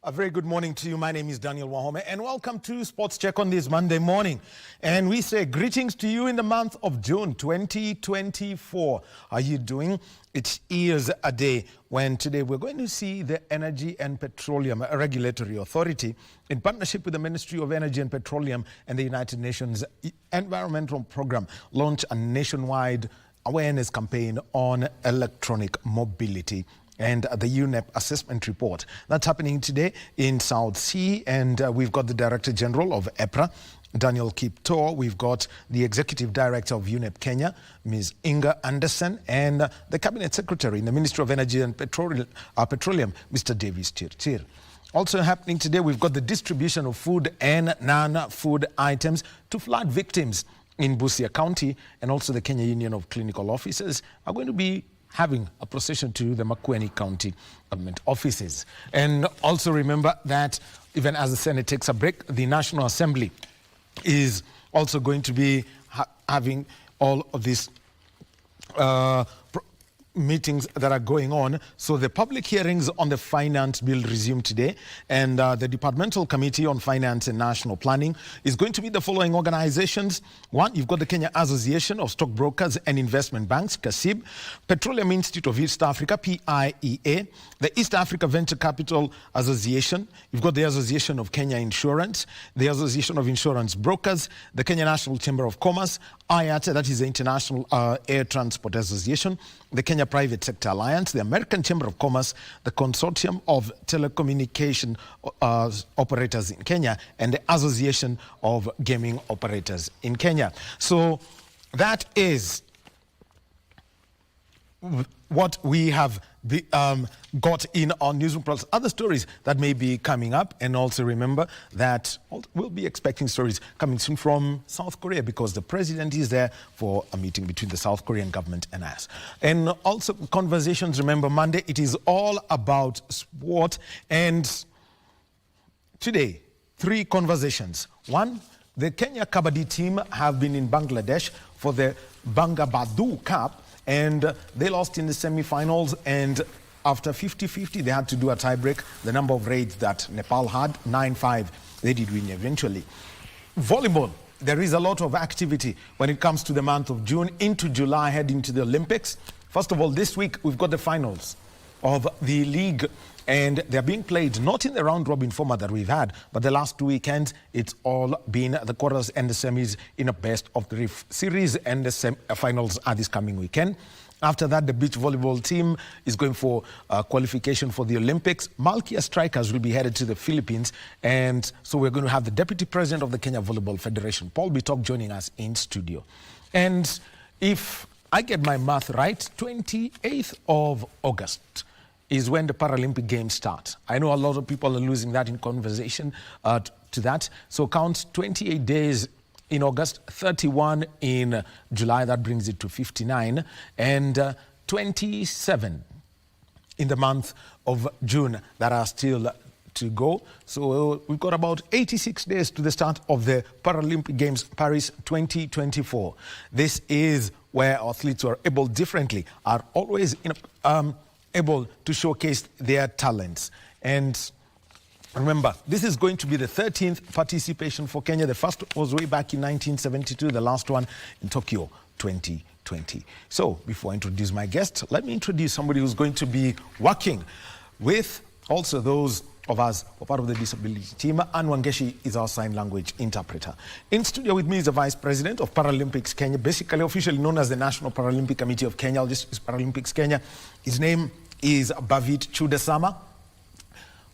A very good morning to you. My name is Daniel Wahome and welcome to Sports Check on this Monday morning. And we say greetings to you in the month of June 2024. How are you doing? It is a day when today we're going to see the Energy and Petroleum Regulatory Authority in partnership with the Ministry of Energy and Petroleum and the United Nations Environmental Program launch a nationwide awareness campaign on electronic mobility and the UNEP assessment report. That's happening today in South Sea, and we've got the Director General of EPRA, Daniel Kiptor. We've got the Executive Director of UNEP Kenya, Ms. Inga Anderson, and the Cabinet Secretary in the Ministry of Energy and Petroleum, Mr. Davis Chirchir. Also happening today, we've got the distribution of food and non-food items to flood victims in Busia County, and also the Kenya Union of Clinical Officers are going to be having a procession to the Makueni County government offices. And also remember that even as the Senate takes a break, the National Assembly is also going to be having all of these meetings that are going on. So the public hearings on the finance bill resume today, and the Departmental Committee on Finance and National Planning is going to be the following organizations. One, you've got the Kenya Association of Stockbrokers and Investment Banks, KASIB, Petroleum Institute of East Africa, PIEA, the East Africa Venture Capital Association, you've got the Association of Kenya Insurance, the Association of Insurance Brokers, the Kenya National Chamber of Commerce, IATA, that is the International Air Transport Association, the Kenya Private Sector Alliance, the American Chamber of Commerce, the Consortium of Telecommunication Operators in Kenya, and the Association of Gaming Operators in Kenya. So that is what we have got in our news reports. Other stories that may be coming up, and also remember that we'll be expecting stories coming soon from South Korea because the president is there for a meeting between the South Korean government and us. And also conversations, remember Monday, it is all about sport. And today, 3 conversations. One, the Kenya Kabaddi team have been in Bangladesh for the Bangabadhu Cup, and they lost in the semi-finals, and after 50-50, they had to do a tie-break. The number of raids that Nepal had, 9-5, they did win eventually. Volleyball, there is a lot of activity when it comes to the month of June into July, heading to the Olympics. First of all, this week, we've got the finals of the league, and they're being played not in the round-robin format that we've had, but the last 2 weekends, it's all been the quarters and the semis in a best-of-3 series, and the finals are this coming weekend. After that, the beach volleyball team is going for qualification for the Olympics. Malkia Strikers will be headed to the Philippines, and so we're going to have the Deputy President of the Kenya Volleyball Federation, Paul Bitok, joining us in studio. And if I get my math right, 28th of August is when the Paralympic Games start. I know a lot of people are losing that in conversation to that. So count 28 days in August, 31 in July, that brings it to 59, and 27 in the month of June that are still to go. So we've got about 86 days to the start of the Paralympic Games Paris 2024. This is where athletes who are able differently are always able to showcase their talents. And remember, this is going to be the 13th participation for Kenya. The first was way back in 1972, the last one in Tokyo 2020. So before I introduce my guest, let me introduce somebody who's going to be working with also those of us who are part of the disability team. Anne Wangeshi is our sign language interpreter. In studio with me is the Vice President of Paralympics Kenya, basically officially known as the National Paralympic Committee of Kenya. I'll just use Paralympics Kenya. His name is Bavit Chudasama.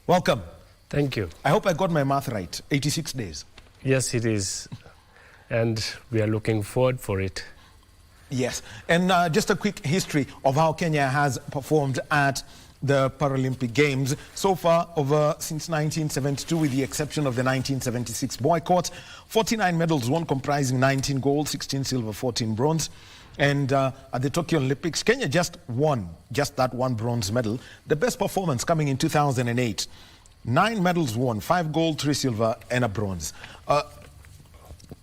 Welcome. Thank you. I hope I got my math right. 86 days. Yes, it is. And we are looking forward for it. Yes. And just a quick history of how Kenya has performed at the Paralympic Games. So far, since 1972, with the exception of the 1976 boycott, 49 medals won, comprising 19 gold, 16 silver, 14 bronze. And at the Tokyo Olympics, Kenya just won that one bronze medal. The best performance coming in 2008. 9 medals won, 5 gold, 3 silver, and a bronze.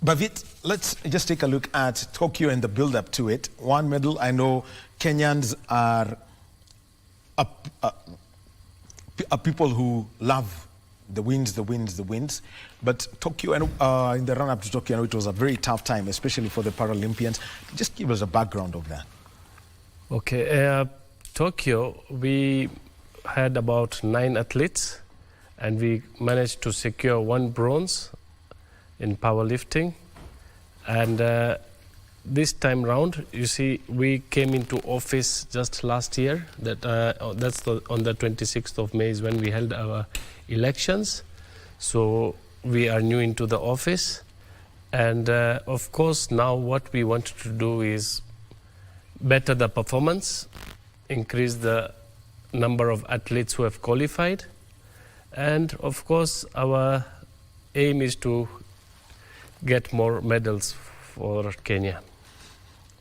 Bavit, let's just take a look at Tokyo and the build-up to it. 1 medal, I know Kenyans are people who love the wins. But Tokyo, and in the run-up to Tokyo, it was a very tough time, especially for the Paralympians. Just give us a background of that. Okay, Tokyo, we had about 9 athletes, and we managed to secure 1 bronze in powerlifting. And this time round, you see, we came into office just last year. That's on the 26th of May is when we held our elections. So we are new into the office. And of course, now what we want to do is better the performance, increase the number of athletes who have qualified. And of course, our aim is to get more medals for Kenya.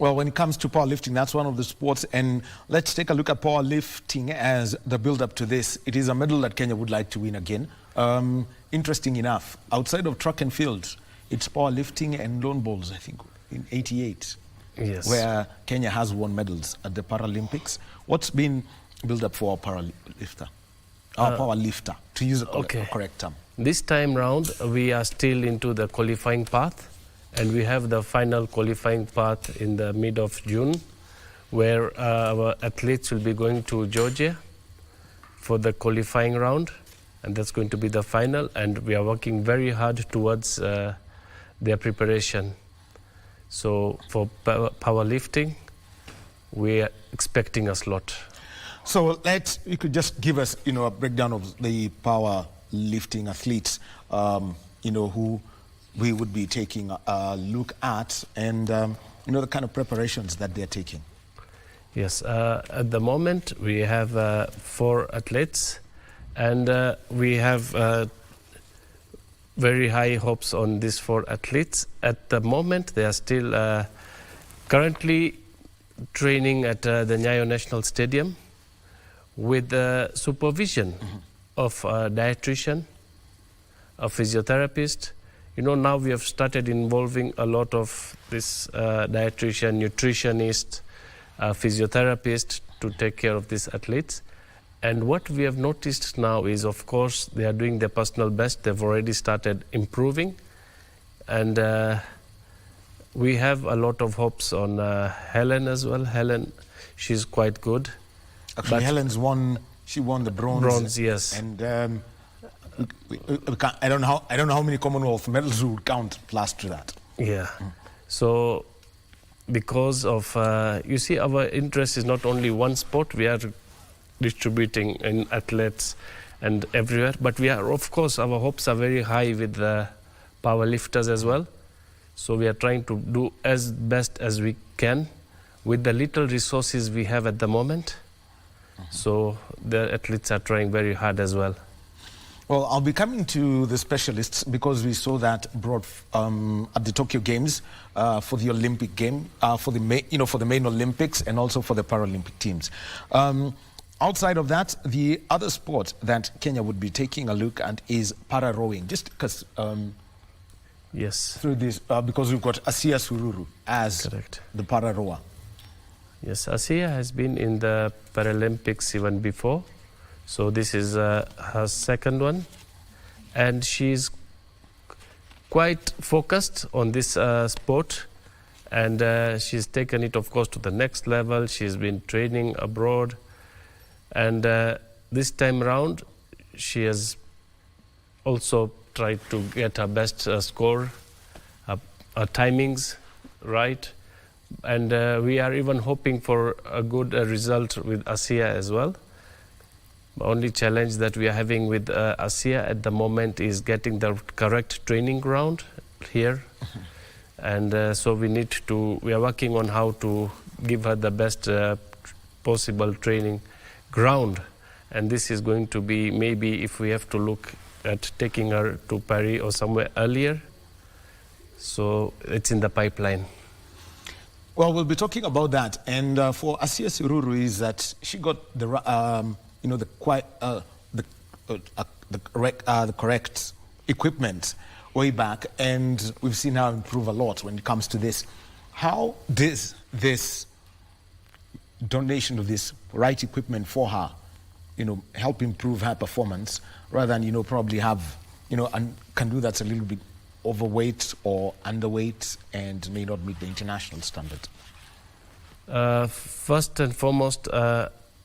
Well, when it comes to powerlifting, that's one of the sports. And let's take a look at powerlifting as the build-up to this. It is a medal that Kenya would like to win again. Interesting enough, outside of track and field, it's powerlifting and lawn bowls, I think, in '88, Yes. where Kenya has won medals at the Paralympics. What's been built up for our powerlifter, to use a correct term? This time round, we are still into the qualifying path, and we have the final qualifying path in the mid of June, where our athletes will be going to Georgia for the qualifying round, and that's going to be the final, and we are working very hard towards their preparation. So for powerlifting, we are expecting a slot. So you could just give us, a breakdown of the powerlifting athletes, who we would be taking a look at, and the kind of preparations that they're taking. Yes, at the moment we have 4 athletes, and we have very high hopes on these 4 athletes. At the moment, they are still currently training at the Nyayo National Stadium with the supervision of a dietitian, a physiotherapist. Now we have started involving a lot of this dietitian, nutritionist, physiotherapist to take care of these athletes. And what we have noticed now is, of course, they are doing their personal best. They've already started improving. And we have a lot of hopes on Helen as well. Helen, she's quite good. Actually, Helen's won. She won the bronze. Bronze, yes. And I don't know how many Commonwealth medals we would count plus to that. Yeah. So because of, you see, our interest is not only one sport. We are distributing in athletes and everywhere. But we are, of course, our hopes are very high with the powerlifters as well. So we are trying to do as best as we can with the little resources we have at the moment. So the athletes are trying very hard as well. Well, I'll be coming to the specialists because we saw that brought at the Tokyo Games for the Olympic game, for the main Olympics and also for the Paralympic teams. Outside of that, the other sport that Kenya would be taking a look at is para rowing. Just because yes, through this, because we've got Asiya Sururu as correct, the para rower. Yes, Asiya has been in the Paralympics even before. So this is her second one, and she's quite focused on this sport, and she's taken it, of course, to the next level. She's been training abroad, and this time around, she has also tried to get her best score, her timings right, and we are even hoping for a good result with Asiya as well. The only challenge that we are having with Asiya at the moment is getting the correct training ground here. And so we are working on how to give her the best possible training ground. And this is going to be maybe if we have to look at taking her to Paris or somewhere earlier. So it's in the pipeline. Well, we'll be talking about that. And for Asiya Sururu is that she got the correct equipment way back, and we've seen her improve a lot when it comes to this. How does this donation of this right equipment for her help improve her performance rather than, probably have, and can do that's a little bit overweight or underweight and may not meet the international standard? First and foremost,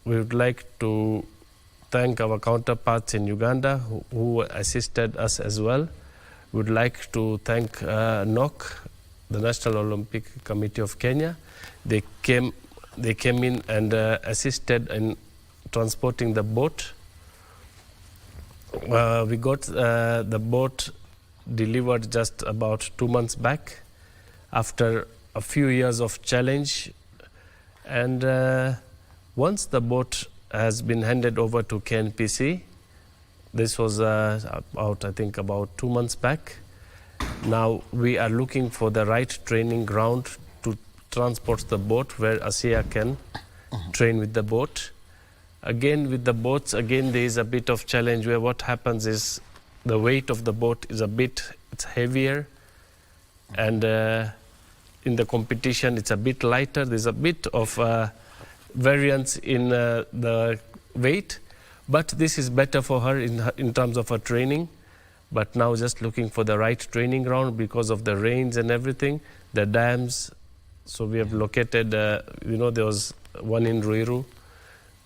we would like to thank our counterparts in Uganda who assisted us as well. We would like to thank NOC, the National Olympic Committee of Kenya. They came in and assisted in transporting the boat. We got the boat delivered just about 2 months back after a few years of challenge. And once the boat has been handed over to KNPC, this was about 2 months back. Now we are looking for the right training ground to transport the boat where ASEA can train with the boat. Again, with the boats, there is a bit of challenge where what happens is the weight of the boat is it's heavier, and in the competition it's a bit lighter. There's a bit of variance in the weight, but this is better for her in terms of her training. But now just looking for the right training ground because of the rains and everything, the dams. So we have located, there was one in Ruiru.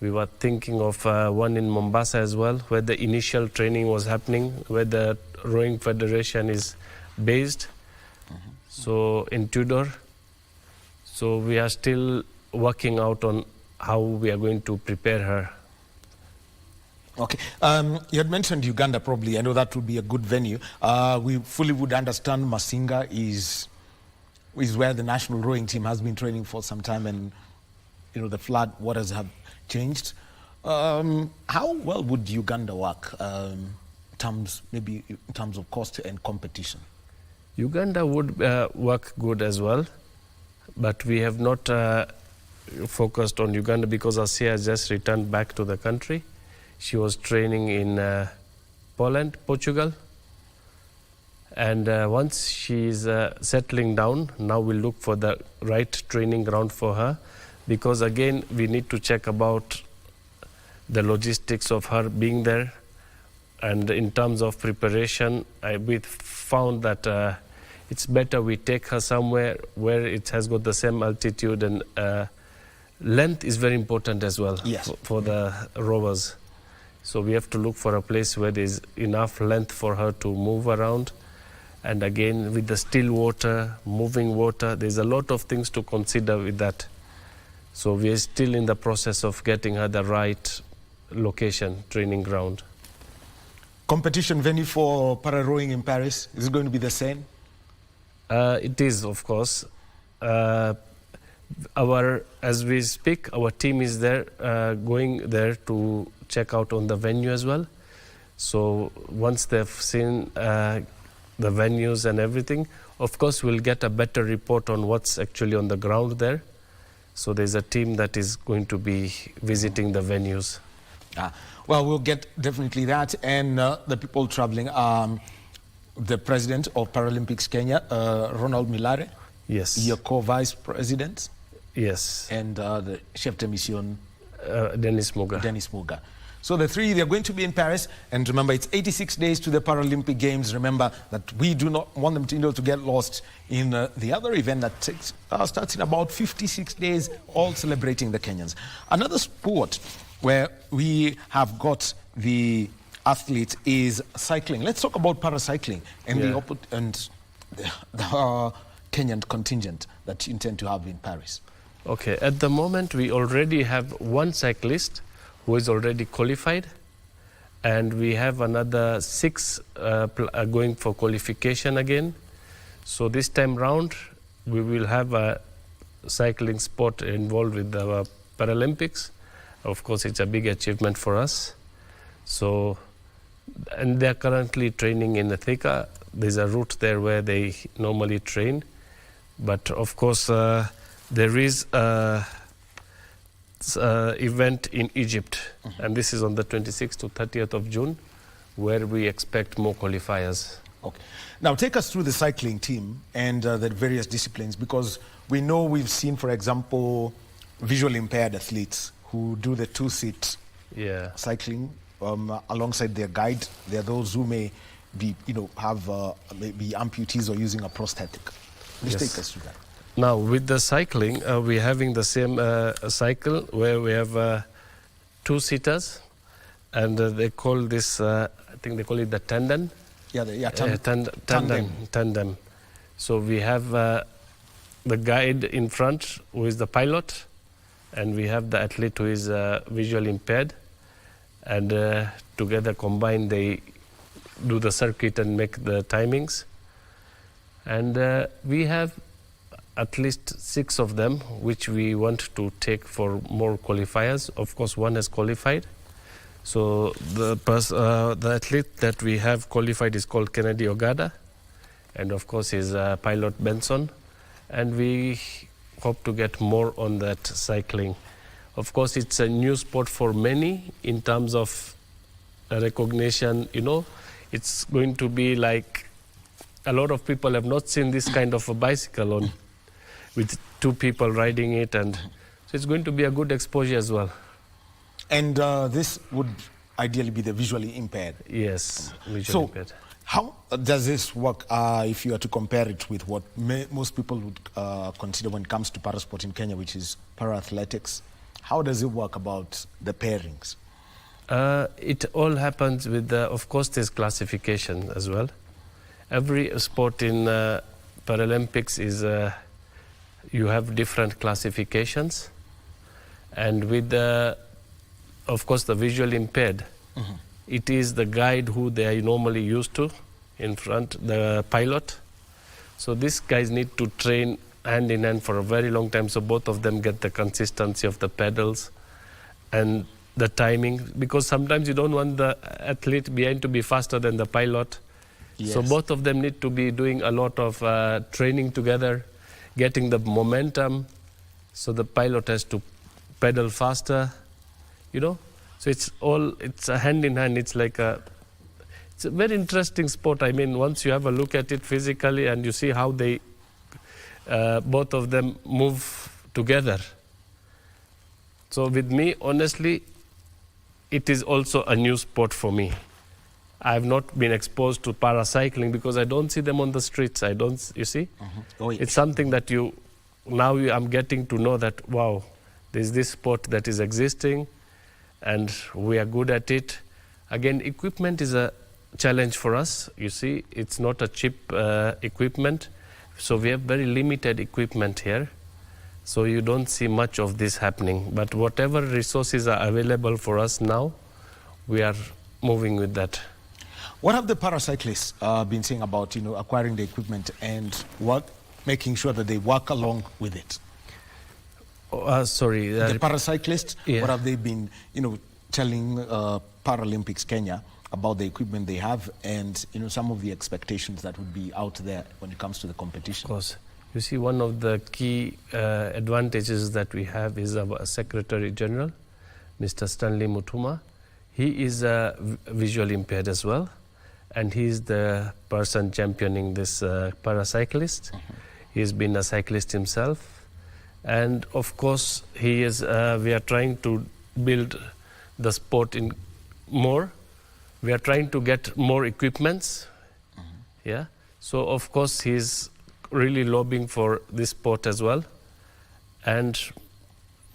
We were thinking of one in Mombasa as well, where the initial training was happening, where the Rowing Federation is based. So in Tudor. So we are still working out on how we are going to prepare her. Okay. You had mentioned Uganda probably. I know that would be a good venue. We fully would understand Masinga is where the national rowing team has been training for some time, and the flood waters have changed. How well would Uganda work in terms of cost and competition? Uganda would work good as well, but we have not focused on Uganda because ASEA has just returned back to the country. She was training in Portugal. And once she's settling down, now we'll look for the right training ground for her, because again, we need to check about the logistics of her being there. And in terms of preparation, we found that it's better we take her somewhere where it has got the same altitude, and length is very important as well. Yes. For the rowers. So we have to look for a place where there's enough length for her to move around. And again, with the still water, moving water, there's a lot of things to consider with that. So we are still in the process of getting her the right location, training ground. Competition venue for para rowing in Paris, is it going to be the same? It is, of course. As we speak, our team is there, going there to check out on the venue as well. So once they've seen the venues and everything, of course we'll get a better report on what's actually on the ground there. So there's a team that is going to be visiting the venues. Well, we'll get definitely that. And the people traveling, the president of Paralympics Kenya, Ronald Milare. Yes. Your co-vice president. Yes. And the chef de mission, Dennis Muga. Dennis Muga. So the three, they're going to be in Paris. And remember, it's 86 days to the Paralympic Games. Remember that we do not want them to get lost in the other event that starts in about 56 days, all celebrating the Kenyans. Another sport where we have got the athletes is cycling. Let's talk about paracycling and the Kenyan contingent that you intend to have in Paris. Okay, at the moment we already have one cyclist who is already qualified, and we have another 6 going for qualification again. So this time round we will have a cycling sport involved with the Paralympics. Of course, it's a big achievement for us. So, and they're currently training in Thika. There's a route there where they normally train. But of course, there is an event in Egypt, and this is on the 26th to 30th of June, where we expect more qualifiers. Okay. Now, take us through the cycling team and the various disciplines, because we know we've seen, for example, visually impaired athletes who do the 2-seat Yeah. cycling alongside their guide. There are those who may be, have maybe amputees or using a prosthetic. Please Yes. take us through that. Now, with the cycling, we're having the same cycle where we have two-seaters, and they call this, I think they call it the tandem. Tandem. So we have the guide in front, who is the pilot, and we have the athlete who is visually impaired, and together combined they do the circuit and make the timings. And we have at least 6 of them, which we want to take for more qualifiers. Of course, one has qualified. So the athlete that we have qualified is called Kennedy Ogada, and of course is pilot Benson. And we hope to get more on that cycling. Of course, it's a new sport for many in terms of recognition. It's going to be like a lot of people have not seen this kind of a bicycle on with 2 people riding it, and so it's going to be a good exposure as well. And this would ideally be the visually impaired. Yes, visually impaired. How does this work if you are to compare it with what most people would consider when it comes to parasport in Kenya, which is para-athletics? How does it work about the pairings? It all happens with, of course, there's classification as well. Every sport in Paralympics is, you have different classifications. And with, of course, the visually impaired, it is the guide who they are normally used to in front, the pilot. So these guys need to train hand in hand for a very long time, so both of them get the consistency of the pedals and the timing, because sometimes you don't want the athlete behind to be faster than the pilot. Yes. So both of them need to be doing a lot of training together, getting the momentum, so the pilot has to pedal faster, So it's a hand in hand. It's a very interesting sport. I mean, once you have a look at it physically and you see how they, both of them move together. So with me, honestly, it is also a new sport for me. I have not been exposed to paracycling because I don't see them on the streets. You see? Oh, yeah. It's something that I'm getting to know that, wow, there's this sport that is existing and we are good at it. Again, equipment is a challenge for us. You see, it's not a cheap equipment. So we have very limited equipment here. So you don't see much of this happening. But whatever resources are available for us now, we are moving with that. What have the paracyclists been saying about, acquiring the equipment and making sure that they work along with it? Sorry. The paracyclists, yeah. What have they been, telling Paralympics Kenya about the equipment they have and, some of the expectations that would be out there when it comes to the competition? Of course. You see, one of the key advantages that we have is our Secretary General, Mr. Stanley Mutuma. He is visually impaired as well, and he is the person championing this paracyclist. He's been a cyclist himself. And of course, we are trying to build the sport in more. We are trying to get more equipments. Yeah. So of course, he's really lobbying for this sport as well. And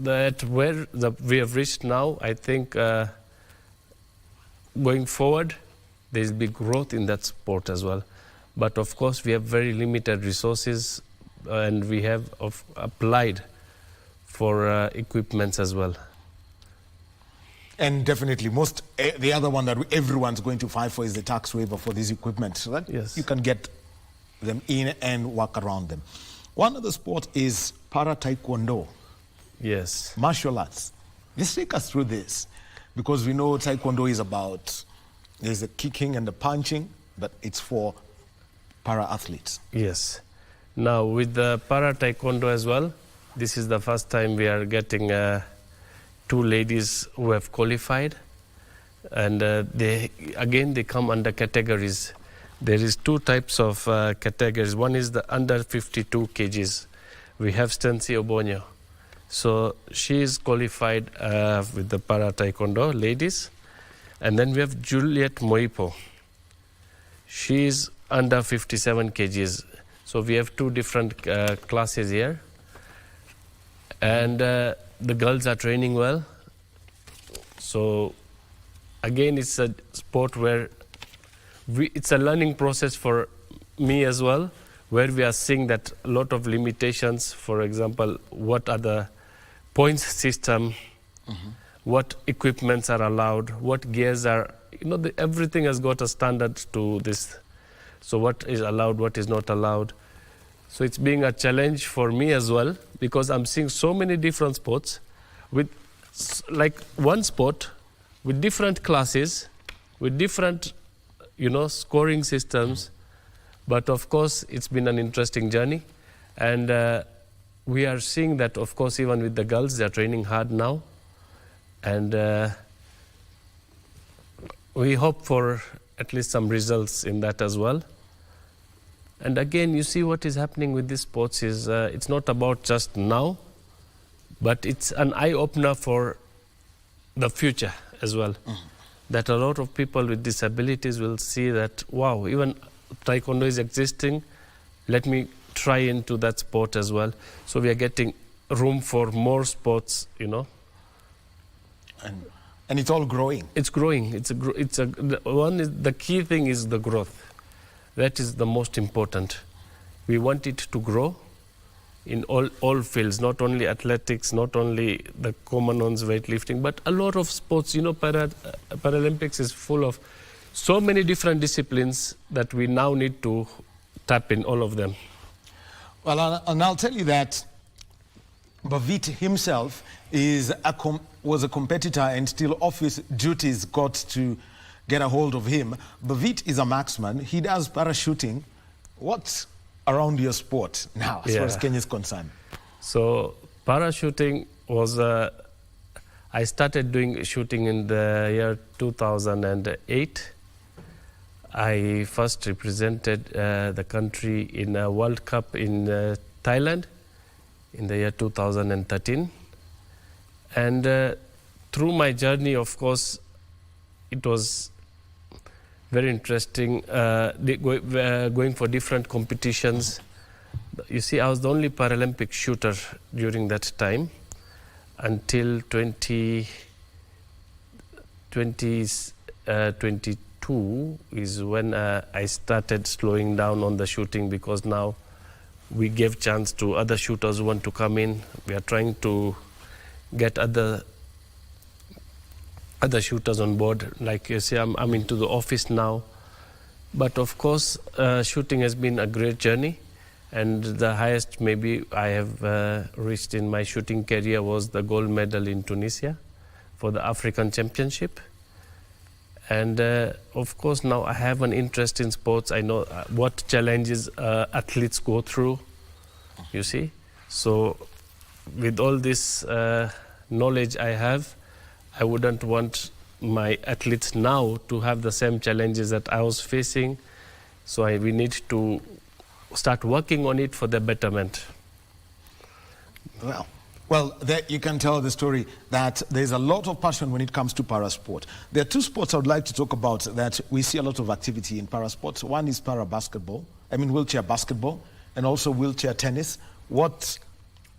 that where we have reached now, I think going forward, there is big growth in that sport as well. But of course, we have very limited resources, and we have applied for equipments as well. And definitely, the other one that everyone's going to fight for is the tax waiver for this equipment, so that you can get them in and work around them. One other sport is para-taekwondo. Yes. Martial arts. Just take us through this, because we know taekwondo is about, there's the kicking and the punching, but it's for para-athletes. Yes. Now, with the para-taekwondo as well, this is the first time we are getting 2 ladies who have qualified. And they come under categories. There is 2 types of categories. One is the under 52 kgs. We have Stancy Obonyo. So she is qualified with the para taekwondo ladies. And then we have Juliet Moipo. She is under 57 kgs. So we have two different classes here. And the girls are training well. So again, it's a sport where it's a learning process for me as well, where we are seeing that a lot of limitations. For example, what are the points system, what equipments are allowed, what gears are, everything has got a standard to this. So what is allowed, what is not allowed. So it's being a challenge for me as well, because I'm seeing so many different sports with like one sport with different classes, with different, scoring systems. But of course, it's been an interesting journey. And we are seeing that, of course, even with the girls, they're training hard now. And we hope for at least some results in that as well. And again, you see what is happening with these sports is it's not about just now, but it's an eye-opener for the future as well. That a lot of people with disabilities will see that, wow, even taekwondo is existing, let me try into that sport as well. So we are getting room for more sports, And it's all growing. It's growing. The key thing is the growth. That is the most important. We want it to grow in all fields, not only athletics, not only the common ones, weightlifting, but a lot of sports. Paralympics is full of so many different disciplines that we now need to tap in all of them. Well, and I'll tell you that Bavit himself was a competitor, and still office duties got to get a hold of him. Bavit is a marksman. He does parachuting. What's around your sport now, as far as Kenya is concerned? So parachuting was, I started doing shooting in the year 2008. I first represented the country in a World Cup in Thailand in the year 2013. And through my journey, of course, it was very interesting going for different competitions. You see, I was the only Paralympic shooter during that time until 2022 is when I started slowing down on the shooting, because now we gave chance to other shooters who want to come in. We are trying to get other shooters on board. Like you see, I'm into the office now. But of course, shooting has been a great journey. And the highest maybe I have reached in my shooting career was the gold medal in Tunisia for the African Championship. And of course, now I have an interest in sports. I know what challenges athletes go through, you see. So with all this knowledge I have, I wouldn't want my athletes now to have the same challenges that I was facing. So we need to start working on it for the betterment. Well, there you can tell the story that there's a lot of passion when it comes to parasport. There are two sports I would like to talk about that we see a lot of activity in parasports. One is wheelchair basketball, and also wheelchair tennis. What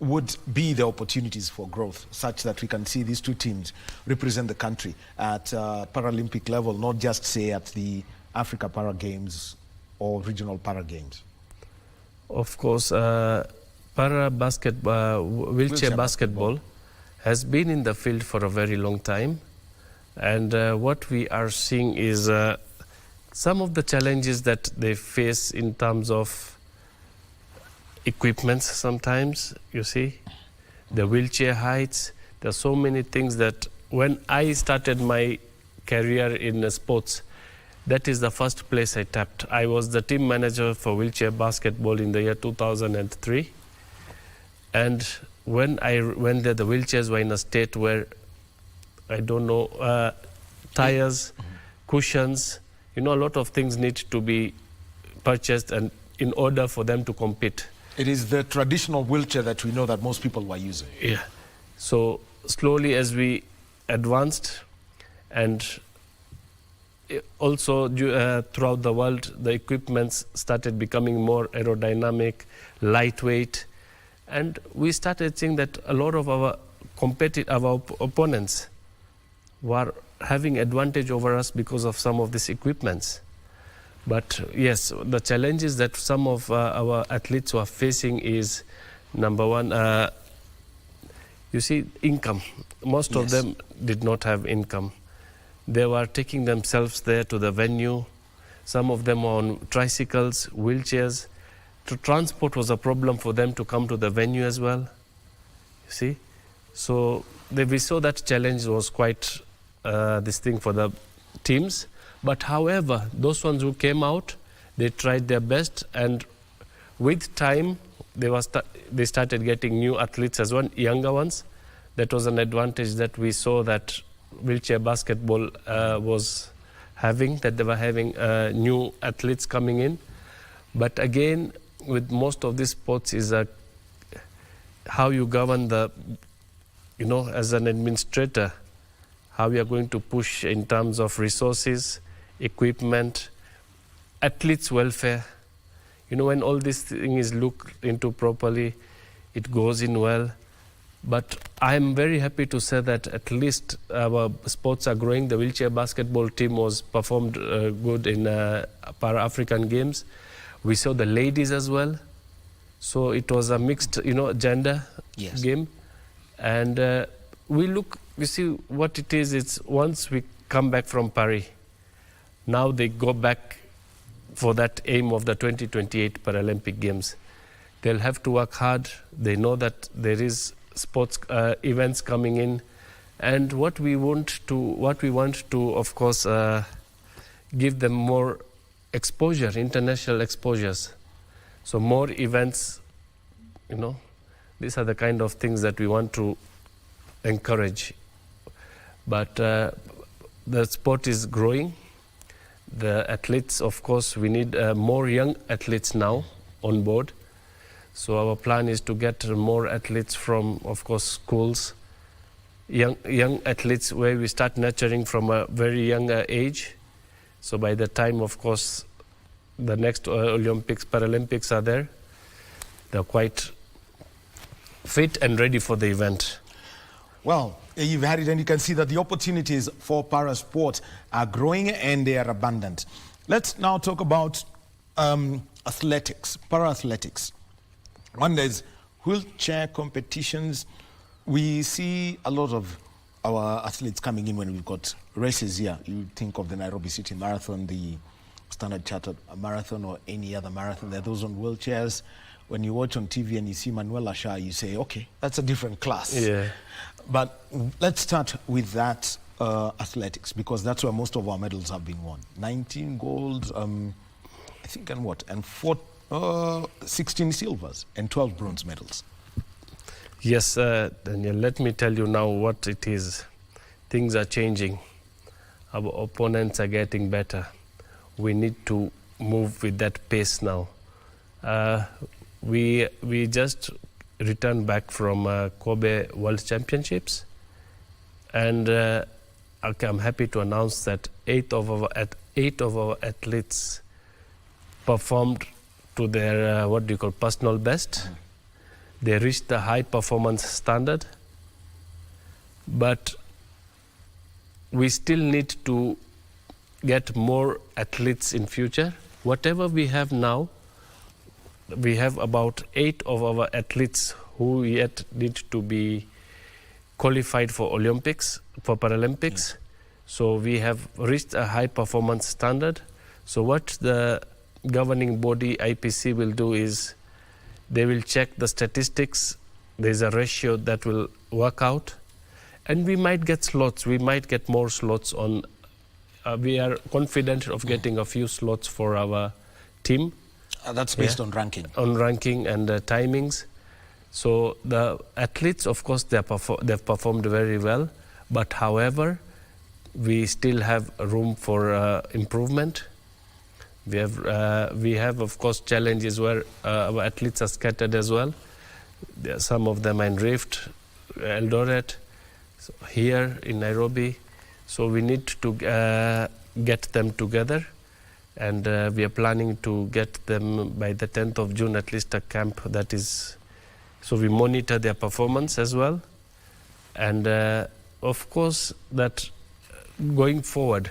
would be the opportunities for growth such that we can see these two teams represent the country at Paralympic level, not just say at the Africa Para Games or regional Para Games? Of course, wheelchair basketball has been in the field for a very long time. And what we are seeing is some of the challenges that they face in terms of equipment sometimes, you see, the wheelchair heights. There are so many things that when I started my career in sports, that is the first place I tapped. I was the team manager for wheelchair basketball in the year 2003. And when I went there, the wheelchairs were in a state where, I don't know, tires, cushions, a lot of things need to be purchased and in order for them to compete. It is the traditional wheelchair that we know that most people were using. Yeah. So slowly as we advanced, and also throughout the world, the equipments started becoming more aerodynamic, lightweight, and we started seeing that a lot of our opponents were having advantage over us because of some of these equipments. But yes, the challenges that some of our athletes were facing is, number one, you see, income. Most of them did not have income. They were taking themselves there to the venue. Some of them were on tricycles, wheelchairs. Transport was a problem for them to come to the venue as well. You see? So we saw that challenge was quite this thing for the teams. But however, those ones who came out, they tried their best, and with time, they started getting new athletes as well, younger ones. That was an advantage that we saw that wheelchair basketball was having, that they were having new athletes coming in. But again, with most of these sports is how you govern as an administrator, how you are going to push in terms of resources, equipment, athletes' welfare. When all this thing is looked into properly, it goes in well. But I'm very happy to say that at least our sports are growing. The wheelchair basketball team was performed good in Para-African Games. We saw the ladies as well. So it was a mixed, gender game. And you see what it is, it's once we come back from Paris, now they go back for that aim of the 2028 Paralympic Games. They'll have to work hard. They know that there is sports events coming in, and what we want to, of course, give them more exposure, international exposures. So more events, these are the kind of things that we want to encourage. But the sport is growing. The athletes, of course, we need more young athletes now on board. So our plan is to get more athletes from, of course, schools, young athletes where we start nurturing from a very young age. So by the time, of course, the next Olympics, Paralympics are there, they're quite fit and ready for the event. Well, you've had it, and you can see that the opportunities for parasport are growing and they are abundant. Let's now talk about athletics, para-athletics. One is wheelchair competitions. We see a lot of our athletes coming in when we've got races here. You think of the Nairobi City Marathon, the Standard Chartered Marathon, or any other marathon. There are those on wheelchairs. When you watch on TV and you see Manuel Asha, you say, okay, that's a different class. Yeah. But let's start with that athletics, because that's where most of our medals have been won. 19 gold, I think, and what? And 16 silvers and 12 bronze medals. Yes, Daniel, let me tell you now what it is. Things are changing. Our opponents are getting better. We need to move with that pace now. We just returned back from Kobe World Championships, and I'm happy to announce that eight of our athletes performed to their personal best. They reached the high performance standard, but we still need to get more athletes in future. Whatever we have now, we have about 8 of our athletes who yet need to be qualified for Olympics, for Paralympics. Yeah. So we have reached a high performance standard. So what the governing body IPC will do is they will check the statistics. There's a ratio that will work out, and we might get slots. We might get more slots on. We are confident of getting a few slots for our team. That's based on ranking. On ranking and timings. So the athletes, of course, they've performed very well. But however, we still have room for improvement. We have, of course, challenges where our athletes are scattered as well. Some of them are in rift, Eldoret, so here in Nairobi. So we need to get them together, and we are planning to get them by the 10th of June, at least a camp that is, so we monitor their performance as well. And of course, that going forward,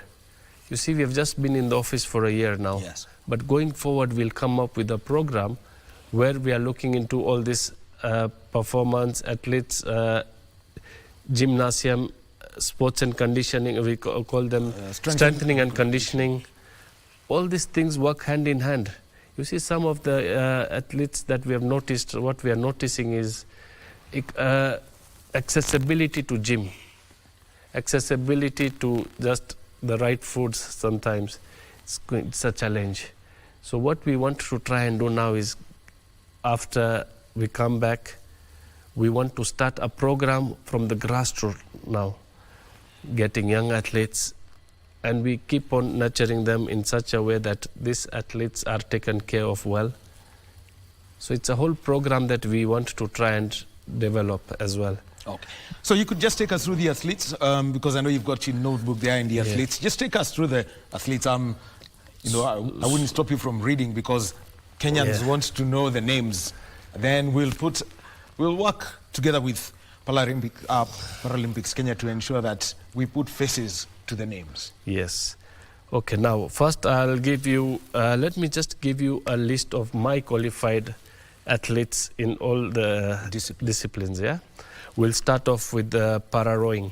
you see, we have just been in the office for a year now. Yes. But going forward, we'll come up with a program where we are looking into all this performance, athletes, gymnasium, sports and conditioning, we call them strengthening and conditioning. All these things work hand in hand. You see, some of the athletes that we have noticed, what we are noticing is accessibility to gym, accessibility to just the right foods sometimes. It's a challenge. So what we want to try and do now is, after we come back, we want to start a program from the grassroots now, getting young athletes, and we keep on nurturing them in such a way that these athletes are taken care of well. So it's a whole program that we want to try and develop as well. Okay. So you could just take us through the athletes, because I know you've got your notebook there in the athletes. Just take us through the athletes. You know, I wouldn't stop you from reading because Kenyans want to know the names. Then we'll work together with Paralympics Kenya to ensure that we put faces to the names. Yes. Okay, now first I'll give you, let me just give you a list of my qualified athletes in all the disciplines, yeah? We'll start off with the para-rowing.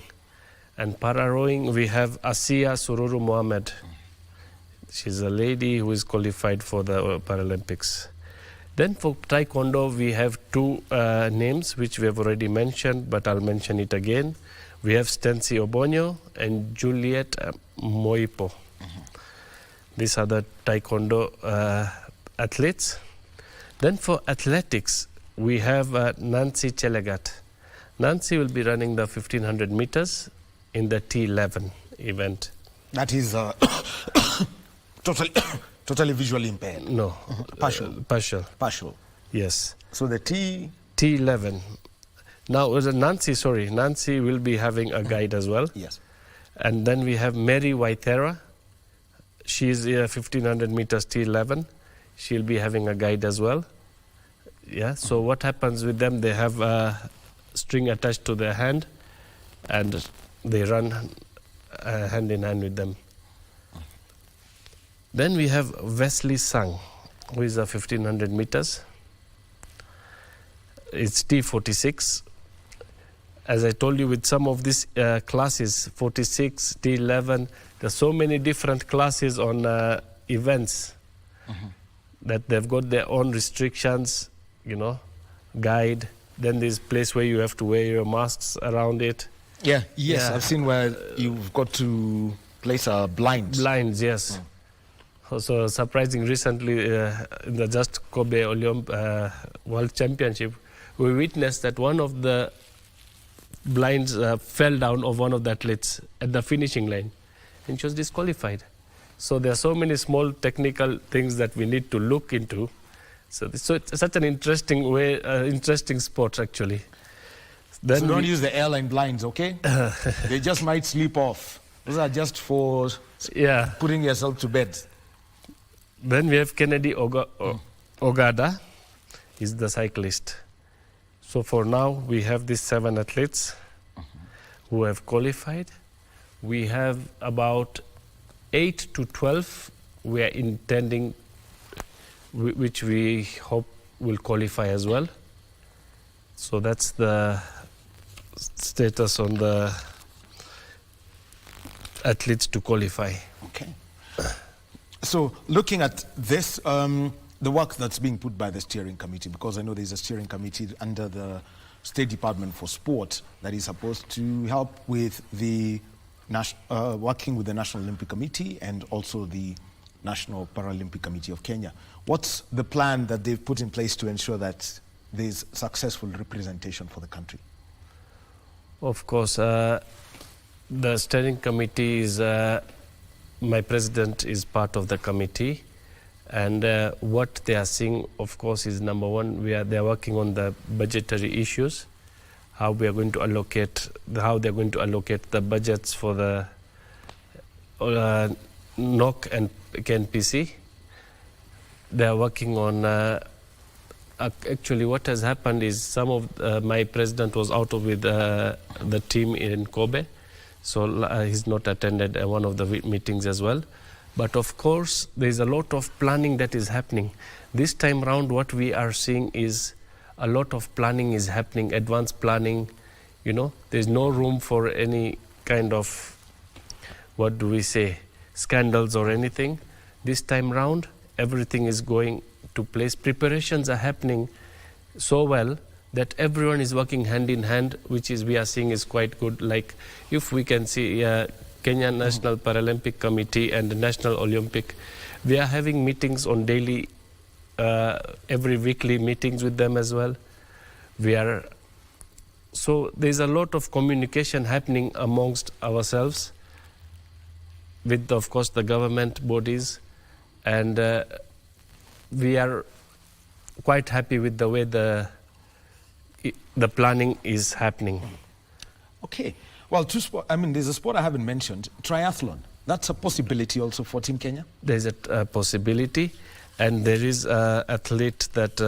And para-rowing, we have Asiya Sururu Mohammed. She's a lady who is qualified for the Paralympics. Then for taekwondo, we have two names which we have already mentioned, but I'll mention it again. We have Stency Obonyo and Juliet Moipo. These are the taekwondo athletes. Then for athletics, we have Nancy Chelagat. Nancy will be running the 1500 meters in the T11 event. That is totally visually impaired. No. Partial. Partial. Yes. So the T11. Now, Nancy will be having a guide as well. Yes. And then we have Mary Waithera. She is 1500 meters T11. She'll be having a guide as well. Yeah. So what happens with them? They have a string attached to their hand, and they run hand in hand with them. Then we have Wesley Sang, who is a 1500 meters. It's T46. As I told you, with some of these classes, 46, T11, there's so many different classes on events that they've got their own restrictions, you know, guide. Then there's a place where you have to wear your masks around it. Yeah, yes, I've seen where you've got to place a blind. Blinds, yes. So surprising, recently in the Just Kobe World Championship, we witnessed that one of the blinds fell down of one of the athletes at the finishing line, and she was disqualified. So there are so many small technical things that we need to look into. So it's such an interesting way, interesting sport actually. Then so don't use the airline blinds, okay? They just might slip off. Those are just for putting yourself to bed. Then we have Kennedy Ogada. He's the cyclist. So for now, we have these 7 athletes who have qualified. We have about 8 to 12 we are intending, which we hope will qualify as well. So that's the status on the athletes to qualify. Okay. So looking at this, the work that's being put by the steering committee, because I know there's a steering committee under the State Department for Sport that is supposed to help with the working with the National Olympic Committee and also the National Paralympic Committee of Kenya. What's the plan that they've put in place to ensure that there's successful representation for the country? Of course, the steering committee is, my president is part of the committee, and what they are seeing, of course, is number one, they're working on the budgetary issues, how we are going to allocate, how they're going to allocate the budgets for the NOC and KNPC. They are working on. Actually, what has happened is some of my president was out with the team in Kobe, so he's not attended one of the meetings as well. But of course, there is a lot of planning that is happening. This time round, what we are seeing is a lot of planning is happening, advanced planning. You know, there's no room for any kind of, what do we say, scandals or anything. This time round, everything is going to place. Preparations are happening so well that everyone is working hand in hand, which is we are seeing is quite good. Like if we can see Kenya National Paralympic Committee and the National Olympic, we are having meetings on daily, every weekly meetings with them as well. So there's a lot of communication happening amongst ourselves with, of course, the government bodies, and we are quite happy with the way the planning is happening. Okay. Well, there's a sport I haven't mentioned, triathlon. That's a possibility also for Team Kenya? There's a possibility, and there is an athlete that,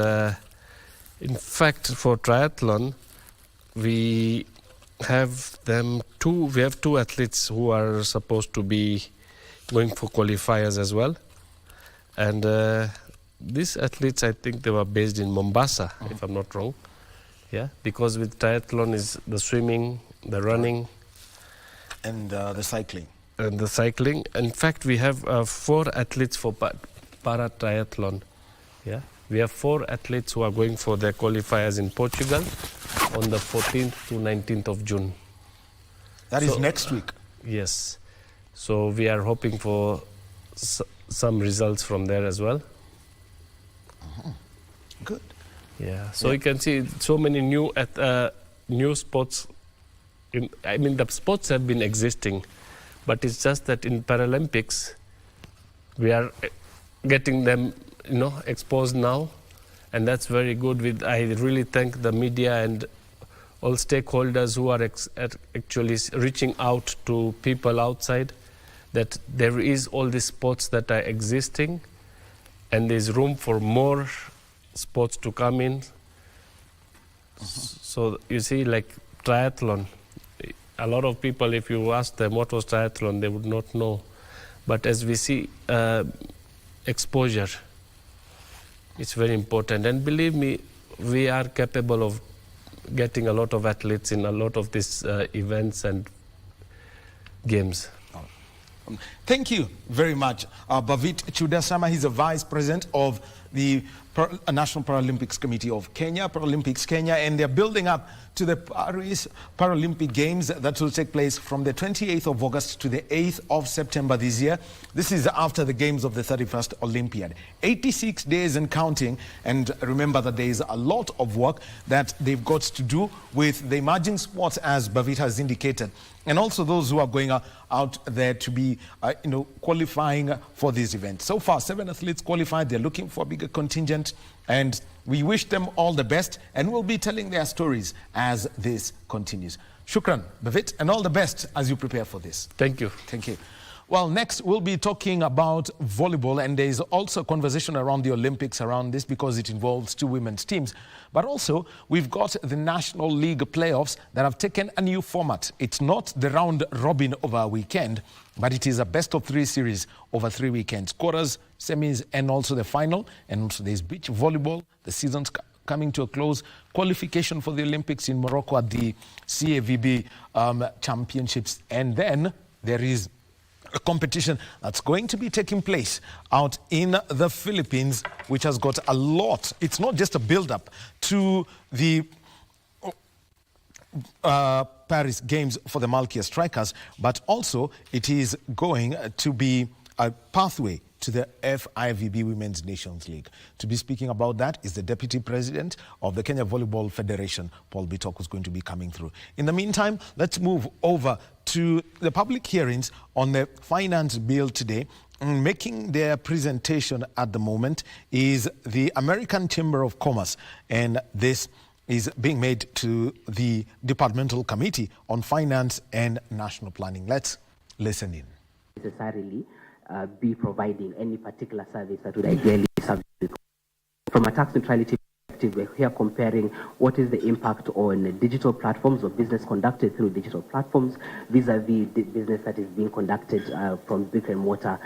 in fact, for triathlon, we have two athletes who are supposed to be going for qualifiers as well. And these athletes, I think they were based in Mombasa, if I'm not wrong. Yeah, because with triathlon is the swimming, the running, and the cycling. And the cycling. In fact, we have 4 athletes for para triathlon. Yeah, we have 4 athletes who are going for their qualifiers in Portugal on the 14th to 19th of June. That is next week. Yes. So we are hoping for some results from there as well. Good. Yeah. So you can see so many new sports. The sports have been existing, but it's just that in Paralympics, we are getting them, exposed now, and that's very good. I really thank the media and all stakeholders who are actually reaching out to people outside, that there is all these sports that are existing, and there's room for more sports to come in. So you see, like triathlon, a lot of people, if you ask them what was triathlon, they would not know. But as we see exposure, it's very important. And believe me, we are capable of getting a lot of athletes in a lot of these events and games. Thank you very much, Bavit Chudasama. He's a vice president of the National Paralympics Committee of Kenya, Paralympics Kenya, and they're building up to the Paris Paralympic Games that will take place from the 28th of August to the 8th of September this year. This is after the games of the 31st Olympiad. 86 days and counting, and remember that there is a lot of work that they've got to do with the emerging sports, as Bavit has indicated, and also those who are going out there to be qualifying for this event. So far, 7 athletes qualified. They're looking for a bigger contingent, and we wish them all the best, and we'll be telling their stories as this continues. Shukran, Bavit, and all the best as you prepare for this. Thank you. Thank you. Well, next we'll be talking about volleyball, and there's also a conversation around the Olympics around this because it involves 2 women's teams. But also, we've got the National League playoffs that have taken a new format. It's not the round robin over a weekend, but it is a best of 3 series over 3 weekends. Quarters, semis, and also the final. And also there's beach volleyball. The season's coming to a close. Qualification for the Olympics in Morocco at the CAVB Championships. And then there is a competition that's going to be taking place out in the Philippines, which has got a lot. It's not just a build-up to the Paris Games for the Malkia Strikers, but also it is going to be a pathway to the FIVB Women's Nations League. To be speaking about that is the Deputy President of the Kenya Volleyball Federation, Paul Bitok, who's going to be coming through. In the meantime, let's move over to the public hearings on the finance bill today. Making their presentation at the moment is the American Chamber of Commerce, and this is being made to the Departmental Committee on Finance and National Planning. Let's listen in. Necessarily be providing any particular service that would ideally be subject. From a tax neutrality perspective, we're here comparing what is the impact on digital platforms or business conducted through digital platforms vis-a-vis business that is being conducted from brick and mortar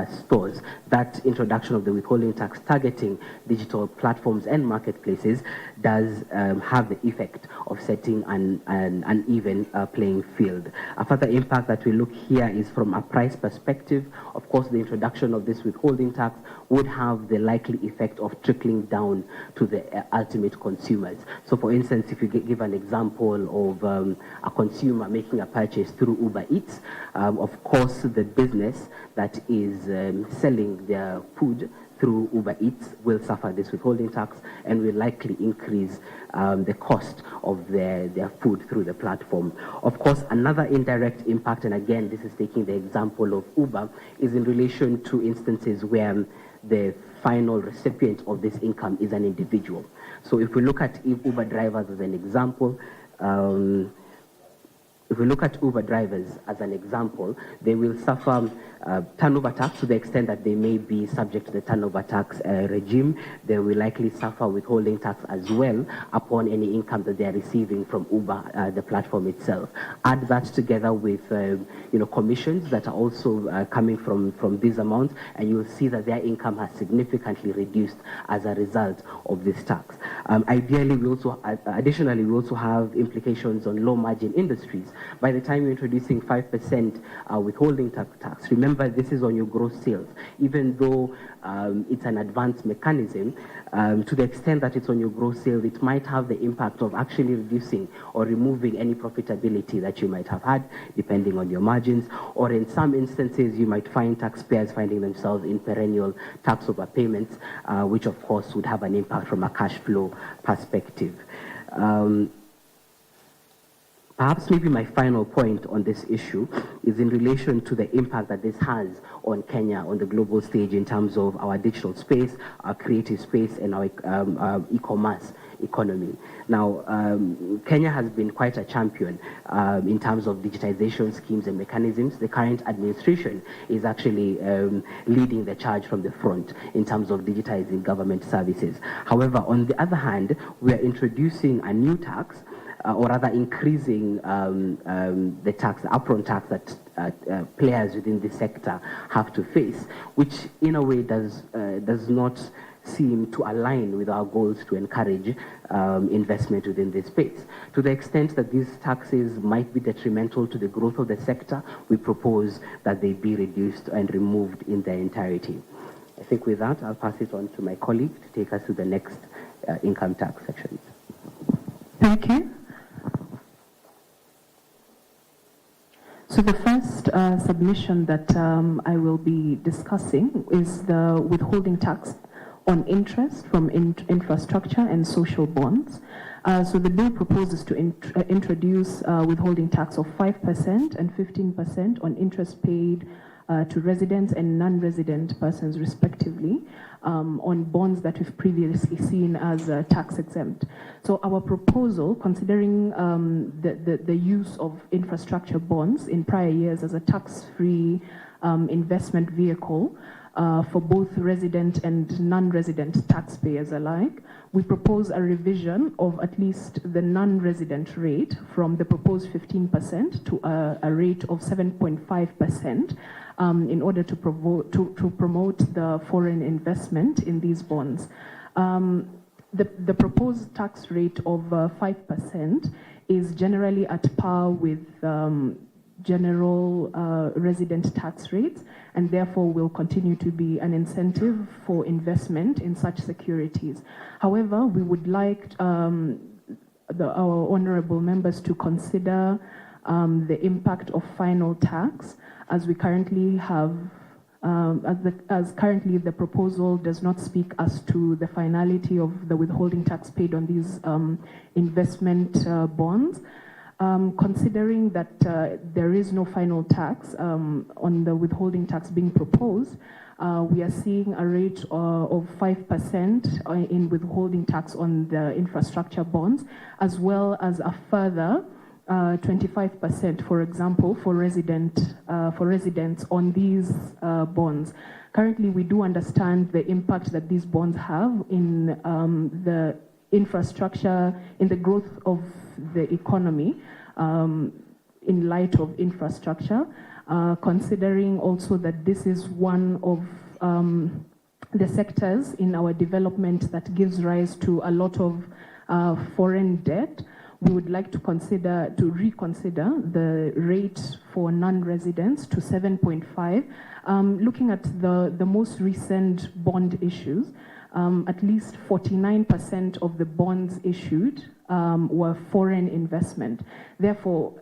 stores. That introduction of the withholding tax targeting digital platforms and marketplaces does have the effect of setting an uneven playing field. A further impact that we look here is from a price perspective. Of course, the introduction of this withholding tax would have the likely effect of trickling down to the ultimate consumers. So for instance, if you give an example of a consumer making a purchase through Uber Eats, of course the business that is selling their food through Uber Eats will suffer this withholding tax and will likely increase the cost of their food through the platform. Of course, another indirect impact, and again, this is taking the example of Uber, is in relation to instances where the final recipient of this income is an individual. So if we look at Uber drivers as an example, they will suffer turnover tax to the extent that they may be subject to the turnover tax regime. They will likely suffer withholding tax as well upon any income that they are receiving from Uber, the platform itself. Add that together with commissions that are also coming from these amounts, and you'll see that their income has significantly reduced as a result of this tax. Additionally, we also have implications on low margin industries. By the time you're introducing 5% withholding tax, remember this is on your gross sales. Even though it's an advanced mechanism, to the extent that it's on your gross sales, it might have the impact of actually reducing or removing any profitability that you might have had, depending on your margins. Or in some instances, you might find taxpayers finding themselves in perennial tax overpayments, which of course would have an impact from a cash flow perspective. Perhaps maybe my final point on this issue is in relation to the impact that this has on Kenya on the global stage in terms of our digital space, our creative space, and our e-commerce economy. Now, Kenya has been quite a champion in terms of digitization schemes and mechanisms. The current administration is actually leading the charge from the front in terms of digitizing government services. However, on the other hand, we are introducing a new tax, or rather increasing the tax, the upfront tax that players within the sector have to face, which in a way does not seem to align with our goals to encourage investment within this space. To the extent that these taxes might be detrimental to the growth of the sector, we propose that they be reduced and removed in their entirety. I think with that, I'll pass it on to my colleague to take us to the next income tax sections. Thank you. So the first submission that I will be discussing is the withholding tax on interest from infrastructure and social bonds. So the bill proposes to introduce withholding tax of 5% and 15% on interest paid to residents and non-resident persons respectively on bonds that we've previously seen as tax exempt. So our proposal, considering the use of infrastructure bonds in prior years as a tax-free investment vehicle for both resident and non-resident taxpayers alike, we propose a revision of at least the non-resident rate from the proposed 15% to a rate of 7.5%. In order to promote the foreign investment in these bonds. The proposed tax rate of 5% is generally at par with general resident tax rates, and therefore will continue to be an incentive for investment in such securities. However, we would like our honorable members to consider the impact of final tax, as we currently have, as currently the proposal does not speak as to the finality of the withholding tax paid on these investment bonds. Considering that there is no final tax on the withholding tax being proposed, we are seeing a rate of 5% in withholding tax on the infrastructure bonds, as well as a further 25%, for example, for residents on these bonds. Currently, we do understand the impact that these bonds have in the infrastructure, in the growth of the economy, in light of infrastructure, considering also that this is one of the sectors in our development that gives rise to a lot of foreign debt. We would like to reconsider the rate for non-residents to 7.5. Looking at the most recent bond issues, at least 49% of the bonds issued were foreign investment. Therefore,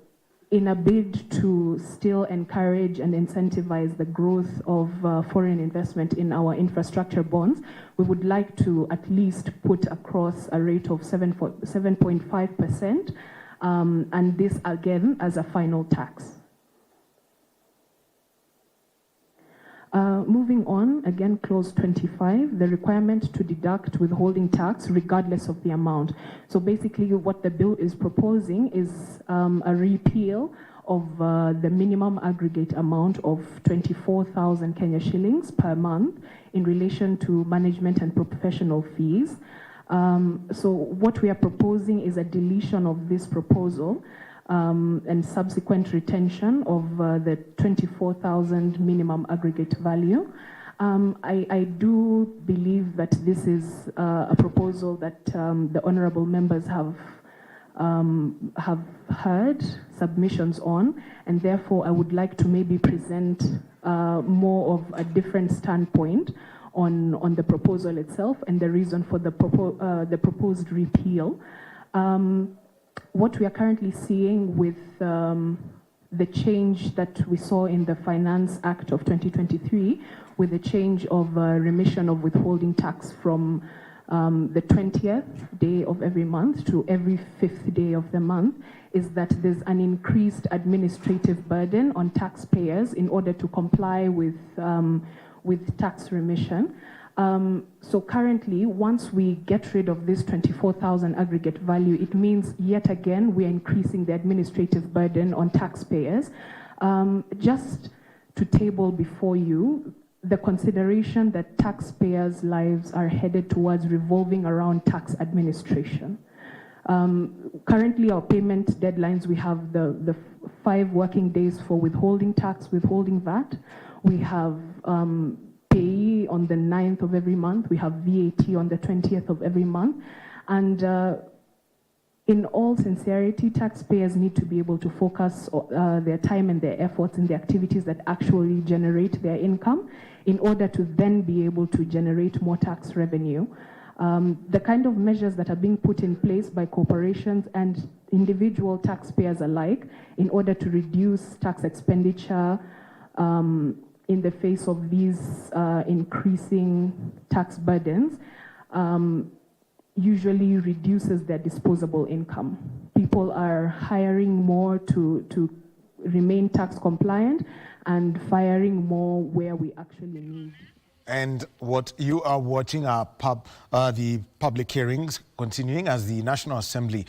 in a bid to still encourage and incentivize the growth of foreign investment in our infrastructure bonds, we would like to at least put across a rate of 7.5%, and this again as a final tax. Moving on, again, clause 25, the requirement to deduct withholding tax regardless of the amount. So basically what the bill is proposing is a repeal of the minimum aggregate amount of 24,000 Kenya shillings per month in relation to management and professional fees. So what we are proposing is a deletion of this proposal and subsequent retention of the 24,000 minimum aggregate value. I do believe that this is a proposal that the honorable members have heard submissions on, and therefore I would like to maybe present more of a different standpoint on the proposal itself and the reason for the proposed repeal. What we are currently seeing with the change that we saw in the Finance Act of 2023, with the change of remission of withholding tax from the 20th day of every month to every 5th day of the month, is that there's an increased administrative burden on taxpayers in order to comply with tax remission. So currently, once we get rid of this 24,000 aggregate value, it means yet again we are increasing the administrative burden on taxpayers. Just to table before you the consideration that taxpayers' lives are headed towards revolving around tax administration. Currently, our payment deadlines, we have the 5 working days for withholding tax, withholding VAT. We have payee on the 9th of every month. We have VAT on the 20th of every month. And in all sincerity, taxpayers need to be able to focus their time and their efforts in the activities that actually generate their income in order to then be able to generate more tax revenue. The kind of measures that are being put in place by corporations and individual taxpayers alike in order to reduce tax expenditure in the face of these increasing tax burdens usually reduces their disposable income. People are hiring more to remain tax compliant and firing more where we actually need. And what you are watching are the public hearings continuing as the National Assembly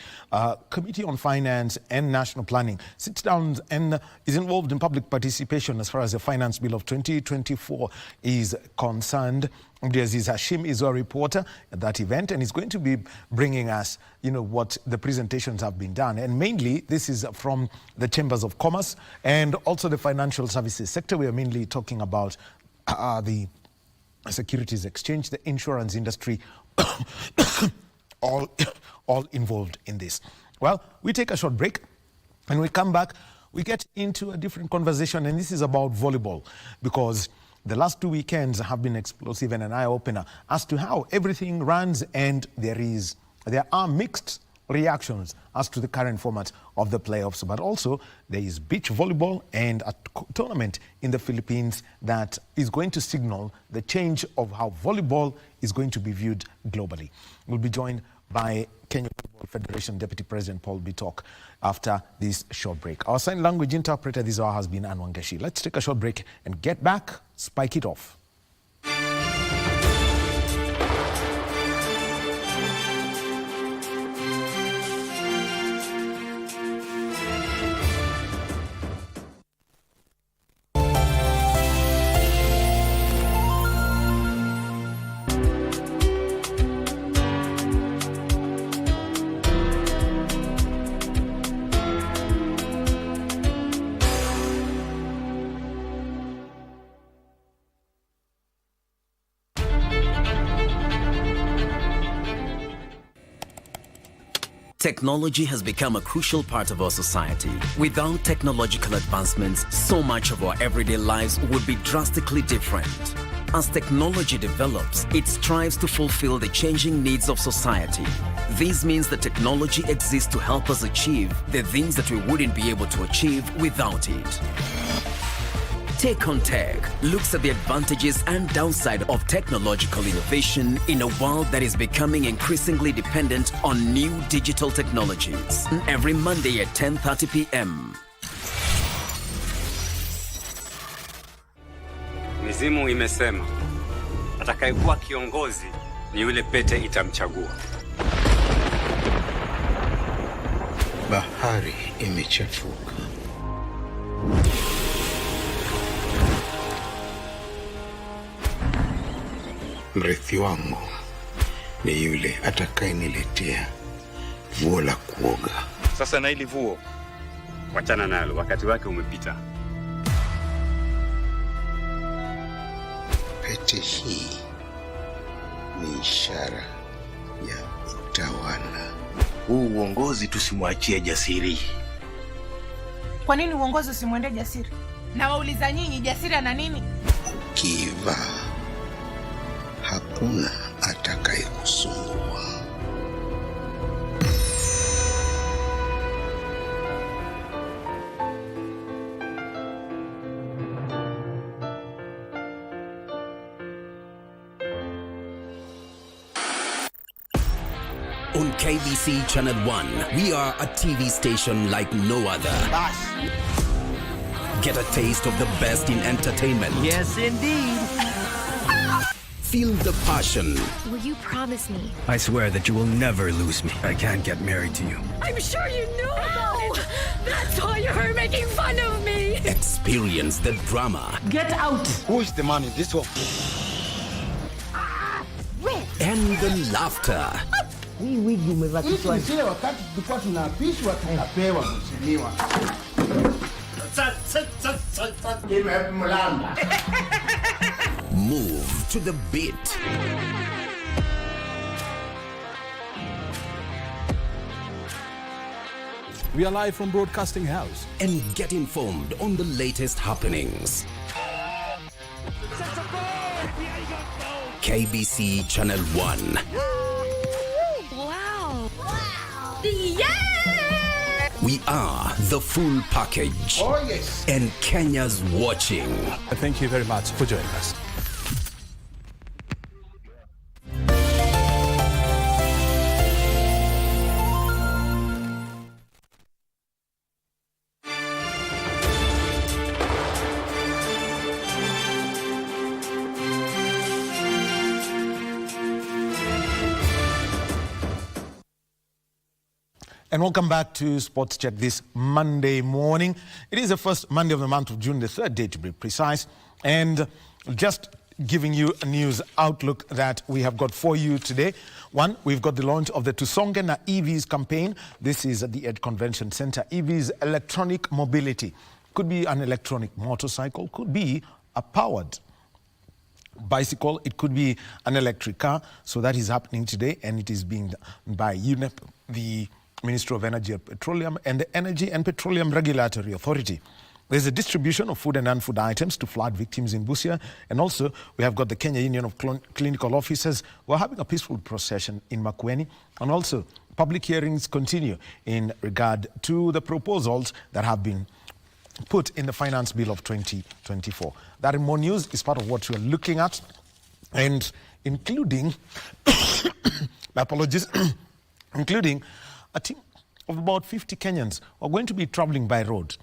Committee on Finance and National Planning sits down and is involved in public participation as far as the Finance Bill of 2024 is concerned. Abdiaziz Hashim is our reporter at that event, and he's going to be bringing us, what the presentations have been done. And mainly, this is from the Chambers of Commerce and also the financial services sector. We are mainly talking about the securities exchange, the insurance industry, all involved in this. Well, we take a short break. When we come back, we get into a different conversation, and this is about volleyball, because the last 2 weekends have been explosive and an eye-opener as to how everything runs, and there are mixed reactions as to the current format of the playoffs. But also, there is beach volleyball and a tournament in the Philippines that is going to signal the change of how volleyball is going to be viewed globally. We'll be joined by Kenya Football Federation Deputy President Paul Bitok after this short break. Our sign language interpreter this hour has been Anwangeshi. Let's take a short break and get back. Spike it off. Technology has become a crucial part of our society. Without technological advancements, so much of our everyday lives would be drastically different. As technology develops, it strives to fulfill the changing needs of society. This means that technology exists to help us achieve the things that we wouldn't be able to achieve without it. Take on Tech looks at the advantages and downside of technological innovation in a world that is becoming increasingly dependent on new digital technologies. Every Monday at 10:30 p.m. Mizimu imesema atakayekuwa kiongozi ni yule pete itamchagua. Bahari imechafuka. Mrithi wangu ni yule atakayeniletea vuo la kuoga. Sasa na hili vuo wachana nalo, wakati wake umepita. Pete hii ni ishara ya utawala. Huu uongozi tusimwachie Jasiri. Kwa nini uongozi usimwende Jasiri? Na wauliza nyinyi, Jasiri ana nini? Kiva, hakuna atakayekusumbua. On KBC Channel 1, we are a TV station like no other. Get a taste of the best in entertainment. Yes, indeed. Feel the passion. Will you promise me? I swear that you will never lose me. I can't get married to you. I'm sure you knew about it. That's why you're making fun of me. Experience the drama. Get out. Who is the man in this one? And the laughter. Hii wigi umevaa kichwani. Sio wakati tulikuwa tunaapishwa tunapewa mheshimiwa. Move to the beat. We are live from Broadcasting House. And get informed on the latest happenings. KBC Channel 1. Wow. Yeah! We are the full package. Oh yes. And Kenya's watching. Thank you very much for joining us. And welcome back to Sports Chat this Monday morning. It is the first Monday of the month of June, the third day to be precise. And just giving you a news outlook that we have got for you today. One, we've got the launch of the Tusonge na EVs campaign. This is at the Ed Convention Center. EVs, electronic mobility. Could be an electronic motorcycle, could be a powered bicycle, it could be an electric car. So that is happening today, and it is being done by UNEP, the Ministry of Energy and Petroleum, and the Energy and Petroleum Regulatory Authority. There's a distribution of food and non-food items to flood victims in Busia. And also, we have got the Kenya Union of Clinical Officers. We're having a peaceful procession in Makueni. And also, public hearings continue in regard to the proposals that have been put in the Finance Bill of 2024. That and more news is part of what we're looking at, and including, my apologies, including a team of about 50 Kenyans who are going to be traveling by road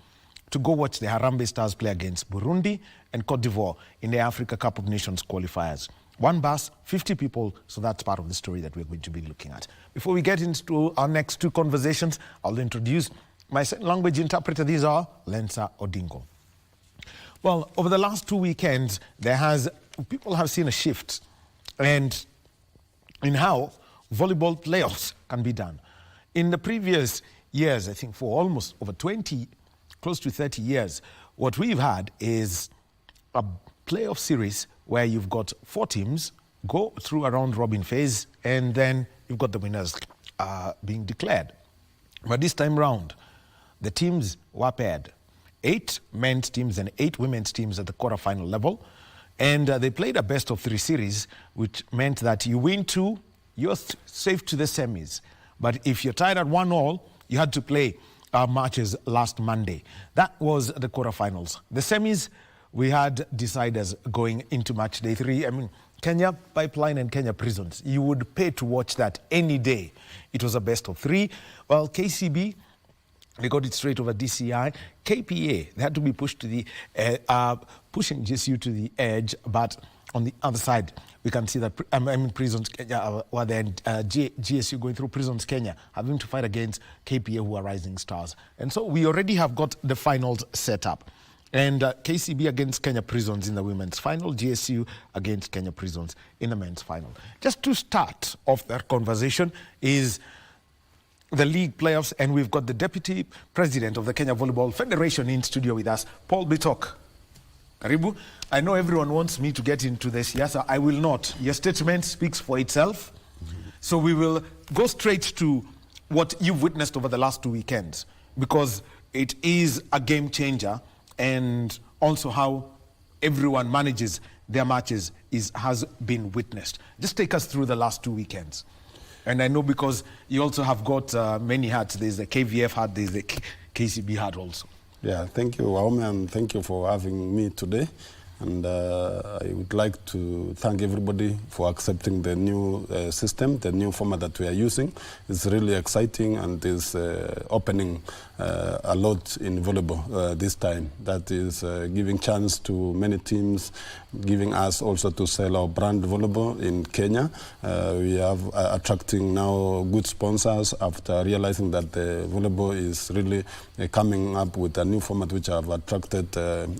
to go watch the Harambee Stars play against Burundi and Cote d'Ivoire in the Africa Cup of Nations qualifiers. One bus, 50 people, so that's part of the story that we're going to be looking at. Before we get into our next two conversations, I'll introduce my second language interpreter. These are Lensa Odingo. Well, over the last 2 weekends, people have seen a shift in how volleyball playoffs can be done. In the previous years, I think for almost over 20, close to 30 years, what we've had is a playoff series where you've got 4 teams go through a round-robin phase, and then you've got the winners being declared. But this time round, the teams were paired. 8 men's teams and 8 women's teams at the quarterfinal level. And they played a best-of-3 series, which meant that you win 2, you're safe to the semis. But if you're tied at 1-1, you had to play matches last Monday. That was the quarterfinals. The semis, we had deciders going into match day 3. I mean, Kenya Pipeline and Kenya Prisons. You would pay to watch that any day. It was a best-of-3. Well, KCB, they got it straight over DCI. KPA, they had to be pushed to the pushing GSU to the edge, but on the other side, we can see that Prisons Kenya, GSU going through Prisons Kenya, having to fight against KPA, who are rising stars. And so we already have got the finals set up. And KCB against Kenya Prisons in the women's final, GSU against Kenya Prisons in the men's final. Just to start off that conversation is the league playoffs, and we've got the Deputy President of the Kenya Volleyball Federation in studio with us, Paul Bitok. Karibu. I know everyone wants me to get into this. Yes, I will not. Your statement speaks for itself. So we will go straight to what you've witnessed over the last 2 weekends, because it is a game changer, and also how everyone manages their matches has been witnessed. Just take us through the last 2 weekends. And I know because you also have got many hats. There's the KVF hat, there's the KCB hat also. Yeah, thank you, Wahome, and thank you for having me today. And I would like to thank everybody for accepting the new system, the new format that we are using. It's really exciting and is opening a lot in volleyball this time. That is giving chance to many teams, giving us also to sell our brand volleyball in Kenya. We have attracting now good sponsors after realizing that the volleyball is really coming up with a new format which have attracted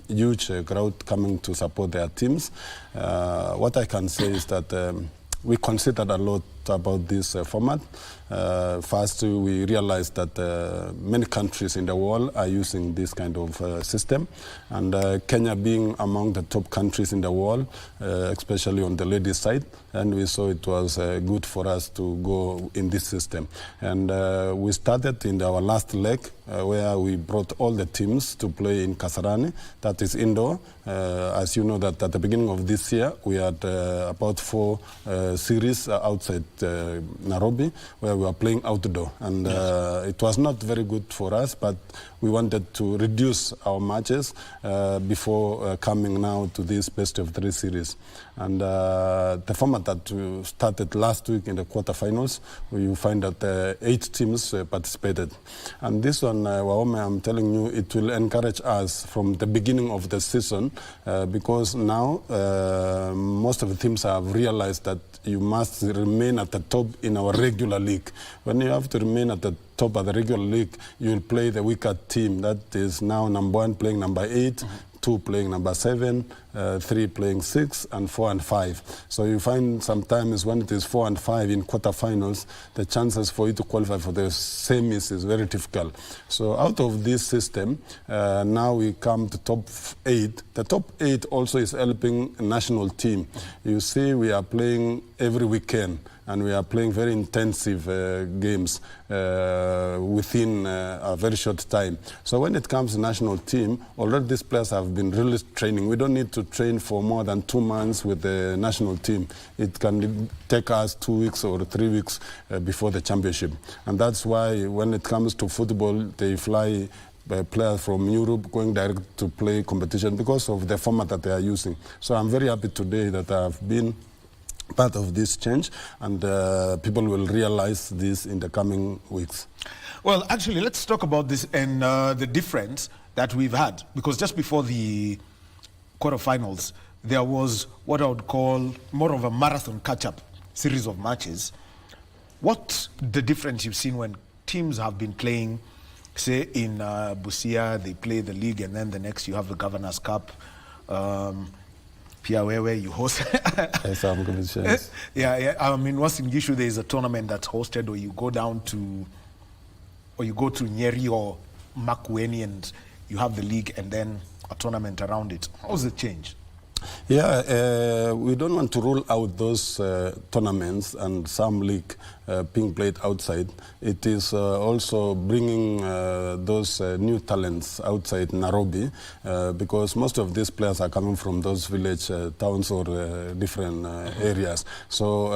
huge crowd coming to support their teams. What I can say is that we considered a lot about this format. First, we realized that many countries in the world are using this kind of system, and Kenya being among the top countries in the world, especially on the ladies' side, and we saw it was good for us to go in this system. And we started in our last leg, where we brought all the teams to play in Kasarani, that is indoor. As you know, that at the beginning of this year, we had about 4 series outside Nairobi, where we were playing outdoor, and it was not very good for us, but we wanted to reduce our matches before coming now to this best-of-3 series. And the format that we started last week in the quarterfinals, you find that 8 teams participated. And this one, Wahome, I'm telling you, it will encourage us from the beginning of the season, because now most of the teams have realized that you must remain at the top in our regular league. When you have to remain at the top of the regular league, you will play the weaker team. That is now number 1 playing number 8, 2 playing number 7, 3 playing 6, and 4 and 5. So you find sometimes when it is 4 and 5 in quarterfinals, the chances for you to qualify for the semis is very difficult. So out of this system, now we come to top 8. The top 8 also is helping a national team. You see, we are playing every weekend, and we are playing very intensive games within a very short time. So when it comes to national team, already these players have been really training. We don't need to train for more than 2 months with the national team. It can take us 2 weeks or 3 weeks before the championship. And that's why when it comes to football, they fly players from Europe going direct to play competition because of the format that they are using. So I'm very happy today that I've been part of this change, and people will realize this in the coming weeks. Well, actually, let's talk about this and the difference that we've had, because just before the quarterfinals, there was what I would call more of a marathon catch-up series of matches. What's the difference you've seen when teams have been playing, say in Busia, they play the league, and then the next you have the Governor's Cup, where you host. Yeah. I mean, once in Gishu, there is a tournament that's hosted, or you go down to, or you go to Nyeri or Makueni, and you have the league, and then a tournament around it. How's it changed? Yeah, we don't want to rule out those tournaments and some league being played outside. It is also bringing those new talents outside Nairobi because most of these players are coming from those village towns or different areas. So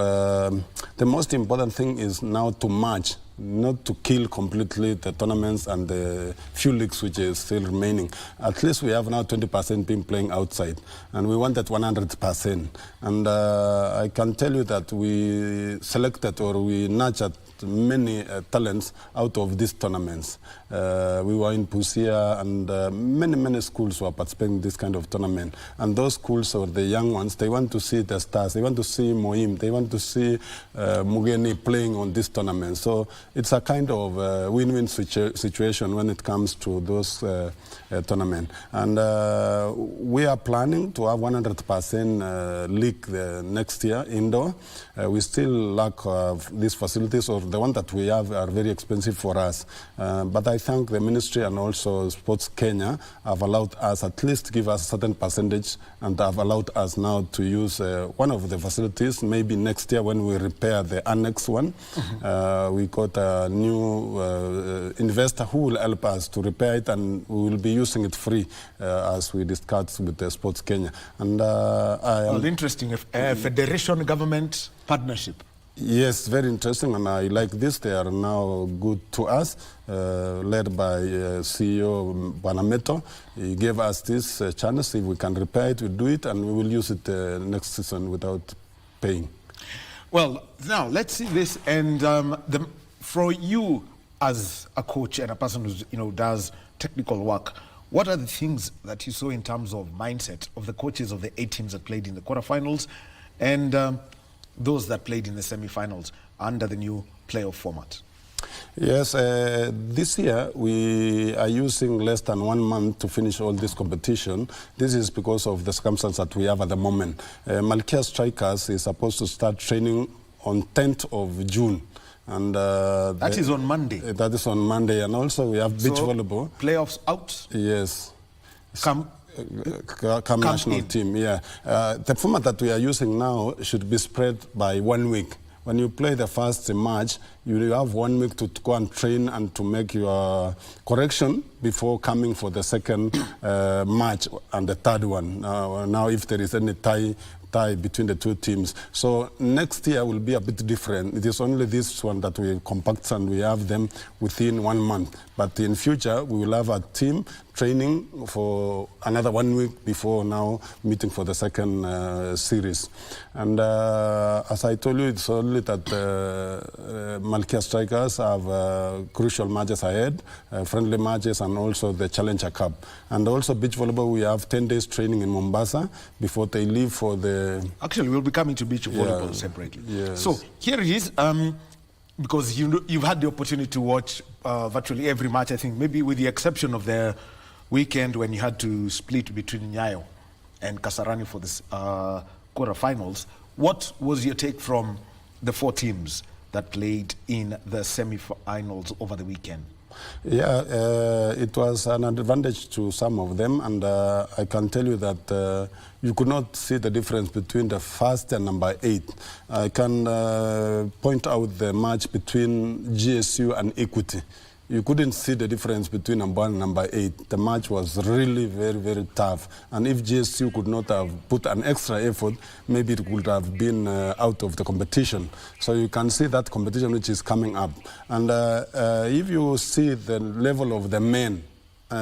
the most important thing is now to match, not to kill completely the tournaments and the few leagues which is still remaining. At least we have now 20% being playing outside, and we wanted 100%. And I can tell you that we selected or we nurtured many talents out of these tournaments. We were in Busia, and many schools were participating in this kind of tournament. And those schools, or the young ones, they want to see the stars. They want to see Moim. They want to see Mugeni playing on this tournament. So it's a kind of win-win situation when it comes to those tournaments. And we are planning to have 100% league next year indoor. We still lack these facilities, or the one that we have are very expensive for us. But I thank the ministry and also Sports Kenya have allowed us at least to give us a certain percentage, and have allowed us now to use one of the facilities. Maybe next year when we repair the annex one, we got a new investor who will help us to repair it, and we will be using it free as we discussed with the Sports Kenya. And well, interesting. Federation government partnership. Yes, very interesting, and I like this. They are now good to us, led by CEO Banameto. He gave us this chance. If we can repair it, we do it, and we will use it next season without paying. Well, now let's see this, and for you as a coach and a person who does technical work, what are the things that you saw in terms of mindset of the coaches of the 8 teams that played in the quarterfinals, and those that played in the semi-finals under the new playoff format? Yes, this year we are using less than 1 month to finish all this competition. This is because of the circumstances that we have at the moment. Malkia Strikers is supposed to start training on 10th of June. And that is on Monday. That is on Monday, and also we have beach volleyball. Playoffs out? Yes. Come national in. Team, yeah. The format that we are using now should be spread by 1 week. When you play the first match, you have 1 week to go and train and to make your correction before coming for the second match and the third one. Now if there is any tie between the two teams. So next year will be a bit different. It is only this one that we compact and we have them within 1 month. But in future, we will have a team training for another 1 week before now meeting for the second series. And as I told you, it's only that Malkia Strikers have crucial matches ahead, friendly matches, and also the Challenger Cup. And also beach volleyball, we have 10 days training in Mombasa before they leave for the... Actually, we'll be coming to beach volleyball separately. Yes. So here it is, because you've had the opportunity to watch virtually every match, I think, maybe with the exception of the weekend when you had to split between Nyayo and Kasarani for this quarterfinals. What was your take from the 4 teams that played in the semi-finals over the weekend? Yeah, it was an advantage to some of them, and I can tell you that you could not see the difference between the first and number 8. I can point out the match between GSU and Equity. You couldn't see the difference between number 1 and number 8. The match was really very tough. And if GSU could not have put an extra effort, maybe it would have been out of the competition. So you can see that competition which is coming up. And if you see the level of the men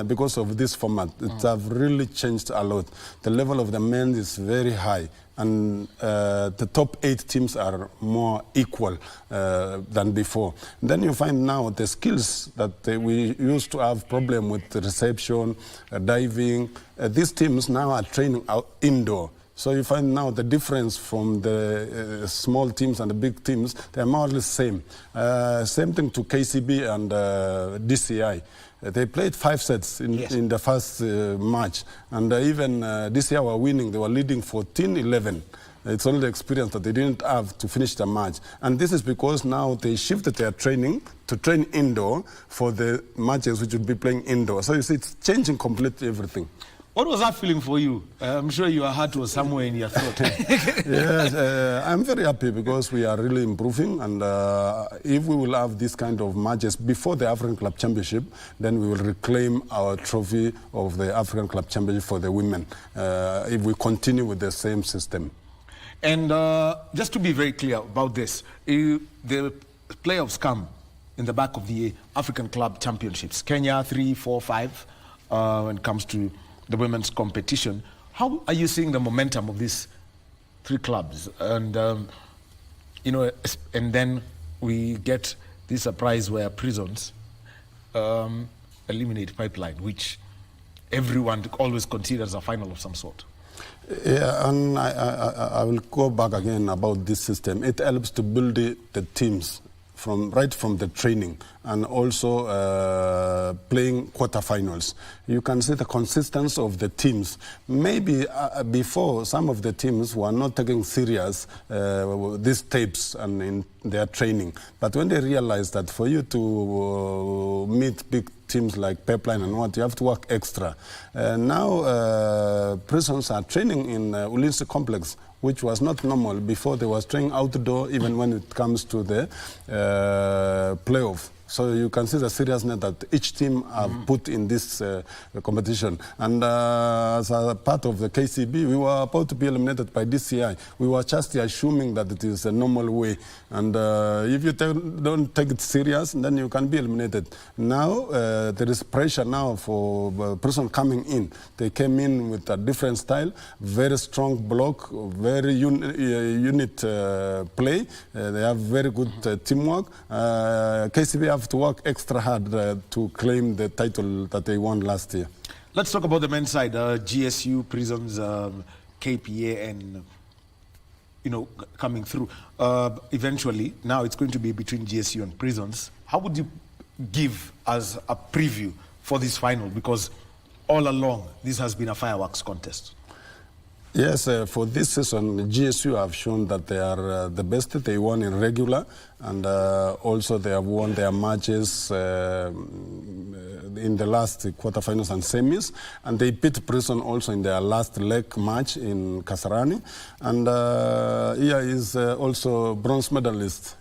because of this format. It have really changed a lot. The level of the men is very high, and the top 8 teams are more equal than before. Then you find now the skills that we used to have problem with the reception, diving. These teams now are training out indoor. So you find now the difference from the small teams and the big teams, they're more or less same. Same thing to KCB and DCI. They played 5 sets in the first match, and even DCI were winning. They were leading 14-11. It's only the experience that they didn't have to finish the match. And this is because now they shifted their training to train indoor for the matches which would be playing indoor. So you see, it's changing completely everything. What was that feeling for you? I'm sure your heart was somewhere in your throat. Yes, I'm very happy because we are really improving, and if we will have this kind of matches before the African Club Championship, then we will reclaim our trophy of the African Club Championship for the women, if we continue with the same system. And just to be very clear about this, the playoffs come in the back of the African Club Championships. Kenya 3, 4, 5 when it comes to the women's competition. How are you seeing the momentum of these 3 clubs? And, you know, and then we get this surprise where Prisons eliminate Pipeline, which everyone always considers a final of some sort. Yeah, and I will go back again about this system. It helps to build the teams right from the training, and also playing quarterfinals. You can see the consistency of the teams. Maybe before, some of the teams were not taking serious these tapes and in their training. But when they realized that for you to meet big teams like Pipeline and what, you have to work extra. Now Prisons are training in Ulinzi Complex, which was not normal. Before, they was training outdoor, even when it comes to the playoff. So you can see the seriousness that each team have put in this competition. And as a part of the KCB, we were about to be eliminated by DCI. We were just assuming that it is a normal way. And if you don't take it serious, then you can be eliminated. Now, there is pressure now for person coming in. They came in with a different style, very strong block, very unit play. They have very good teamwork. KCB have to work extra hard to claim the title that they won last year. Let's talk about the men's side. GSU, Prisons, KPA, and coming through. Eventually, now it's going to be between GSU and Prisons. How would you give us a preview for this final? Because all along, this has been a fireworks contest. Yes, for this season, GSU have shown that they are the best. They won in regular, and also they have won their matches in the last quarterfinals and semis, and they beat Prison also in their last leg match in Kasarani. And here is also bronze medalist,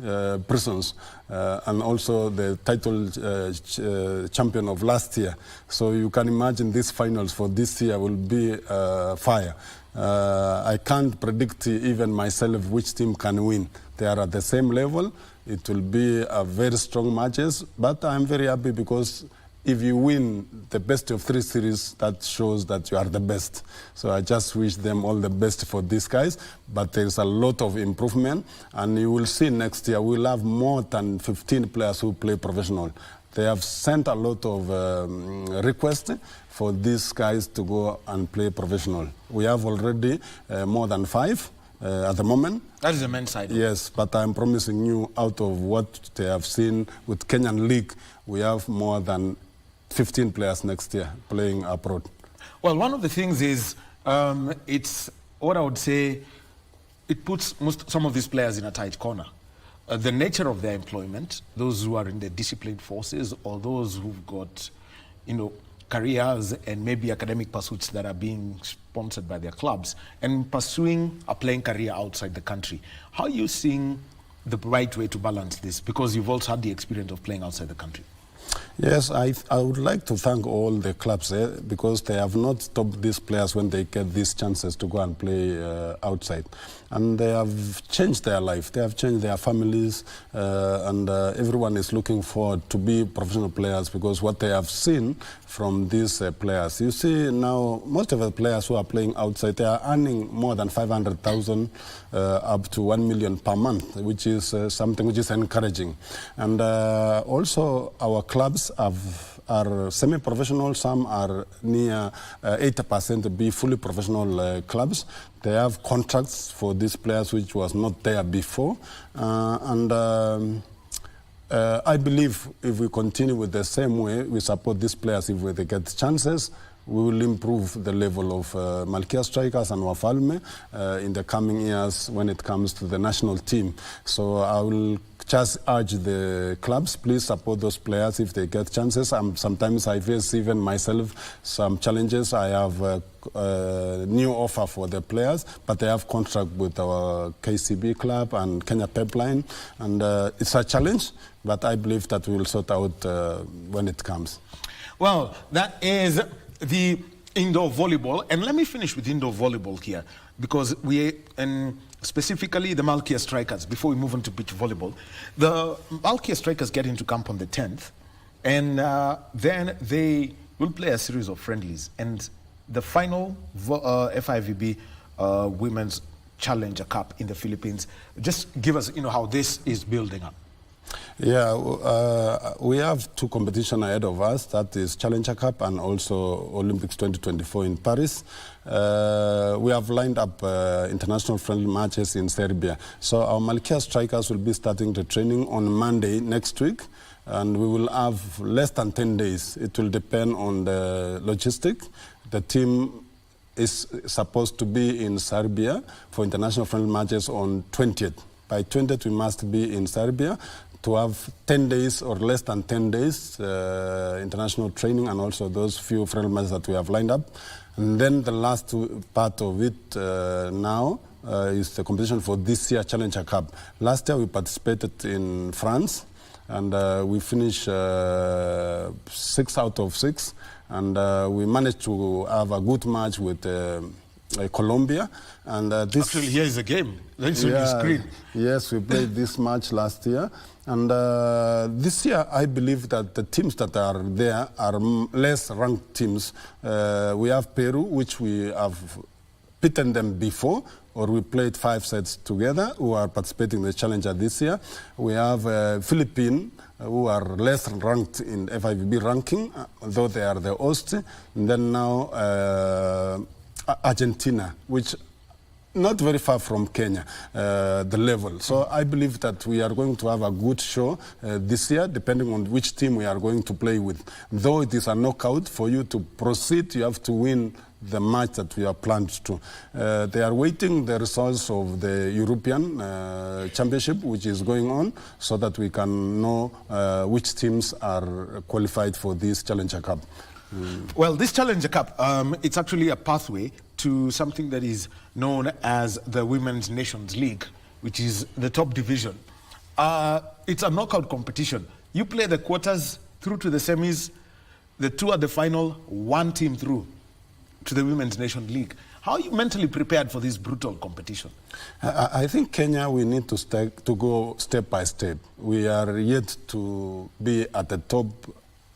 Prisons, and also the title champion of last year. So you can imagine these finals for this year will be fire. I can't predict even myself which team can win. They are at the same level. It will be a very strong matches, but I'm very happy because if you win the best of 3 series, that shows that you are the best. So I just wish them all the best for these guys, but there's a lot of improvement, and you will see next year we'll have more than 15 players who play professional. They have sent a lot of requests for these guys to go and play professional. We have already more than 5 at the moment. That is the men's side. Yes, but I'm promising you, out of what they have seen with Kenyan League, we have more than 15 players next year playing abroad. Well, one of the things is, it's what I would say, it puts some of these players in a tight corner. The nature of their employment, those who are in the disciplined forces or those who've got, careers and maybe academic pursuits that are being sponsored by their clubs and pursuing a playing career outside the country. How are you seeing the right way to balance this? Because you've also had the experience of playing outside the country. Yes, I would like to thank all the clubs because they have not stopped these players when they get these chances to go and play outside. And they have changed their life, they have changed their families, and everyone is looking forward to be professional players because what they have seen from these players. You see now, most of the players who are playing outside, they are earning more than 500,000 up to 1 million per month, which is something which is encouraging. And also our clubs are semi-professional, some are near 80% to be fully professional clubs. They have contracts for these players which was not there before. I believe if we continue with the same way, we support these players if they get chances, we will improve the level of Malkia strikers and Wahome in the coming years when it comes to the national team. So I will just urge the clubs, please support those players if they get chances. Sometimes I face even myself some challenges. I have a new offer for the players, but they have contract with our KCB club and Kenya Pipeline, and it's a challenge, but I believe that we will sort out when it comes. Well, that is the indoor volleyball, and let me finish with indoor volleyball here, because and specifically the Malkia Strikers, before we move on to beach volleyball. The Malkia Strikers get into camp on the 10th, and then they will play a series of friendlies, and the final FIVB Women's Challenger Cup in the Philippines. Just give us, how this is building up. Yeah, we have two competitions ahead of us. That is Challenger Cup and also Olympics 2024 in Paris. We have lined up international friendly matches in Serbia. So our Malkia Strikers will be starting the training on Monday next week, and we will have less than 10 days. It will depend on the logistic. The team is supposed to be in Serbia for international friendly matches on 20th. By 20th, we must be in Serbia to have 10 days or less than 10 days international training and also those few friendly matches that we have lined up. And then the last part of it now is the competition for this year Challenger Cup. Last year we participated in France, and we finished 6 out of 6, and we managed to have a good match with Colombia. And this actually, here is a game. Let's see the screen. Yes, we played this match last year. And this year, I believe that the teams that are there are less ranked teams. We have Peru, which we have beaten them before, or we played 5 sets together, who are participating in the Challenger this year. We have Philippines, who are less ranked in FIVB ranking, though they are the host. And then now Argentina, which not very far from Kenya, the level. So I believe that we are going to have a good show this year, depending on which team we are going to play with. Though it is a knockout, for you to proceed, you have to win the match that we are planned to. They are waiting the results of the European Championship, which is going on, so that we can know which teams are qualified for this Challenger Cup. Well, this Challenger Cup, it's actually a pathway to something that is known as the Women's Nations League, which is the top division. It's a knockout competition. You play the quarters through to the semis, the 2 at the final, 1 team through to the Women's Nations League. How are you mentally prepared for this brutal competition? I think Kenya, we need to go step by step. We are yet to be at the top,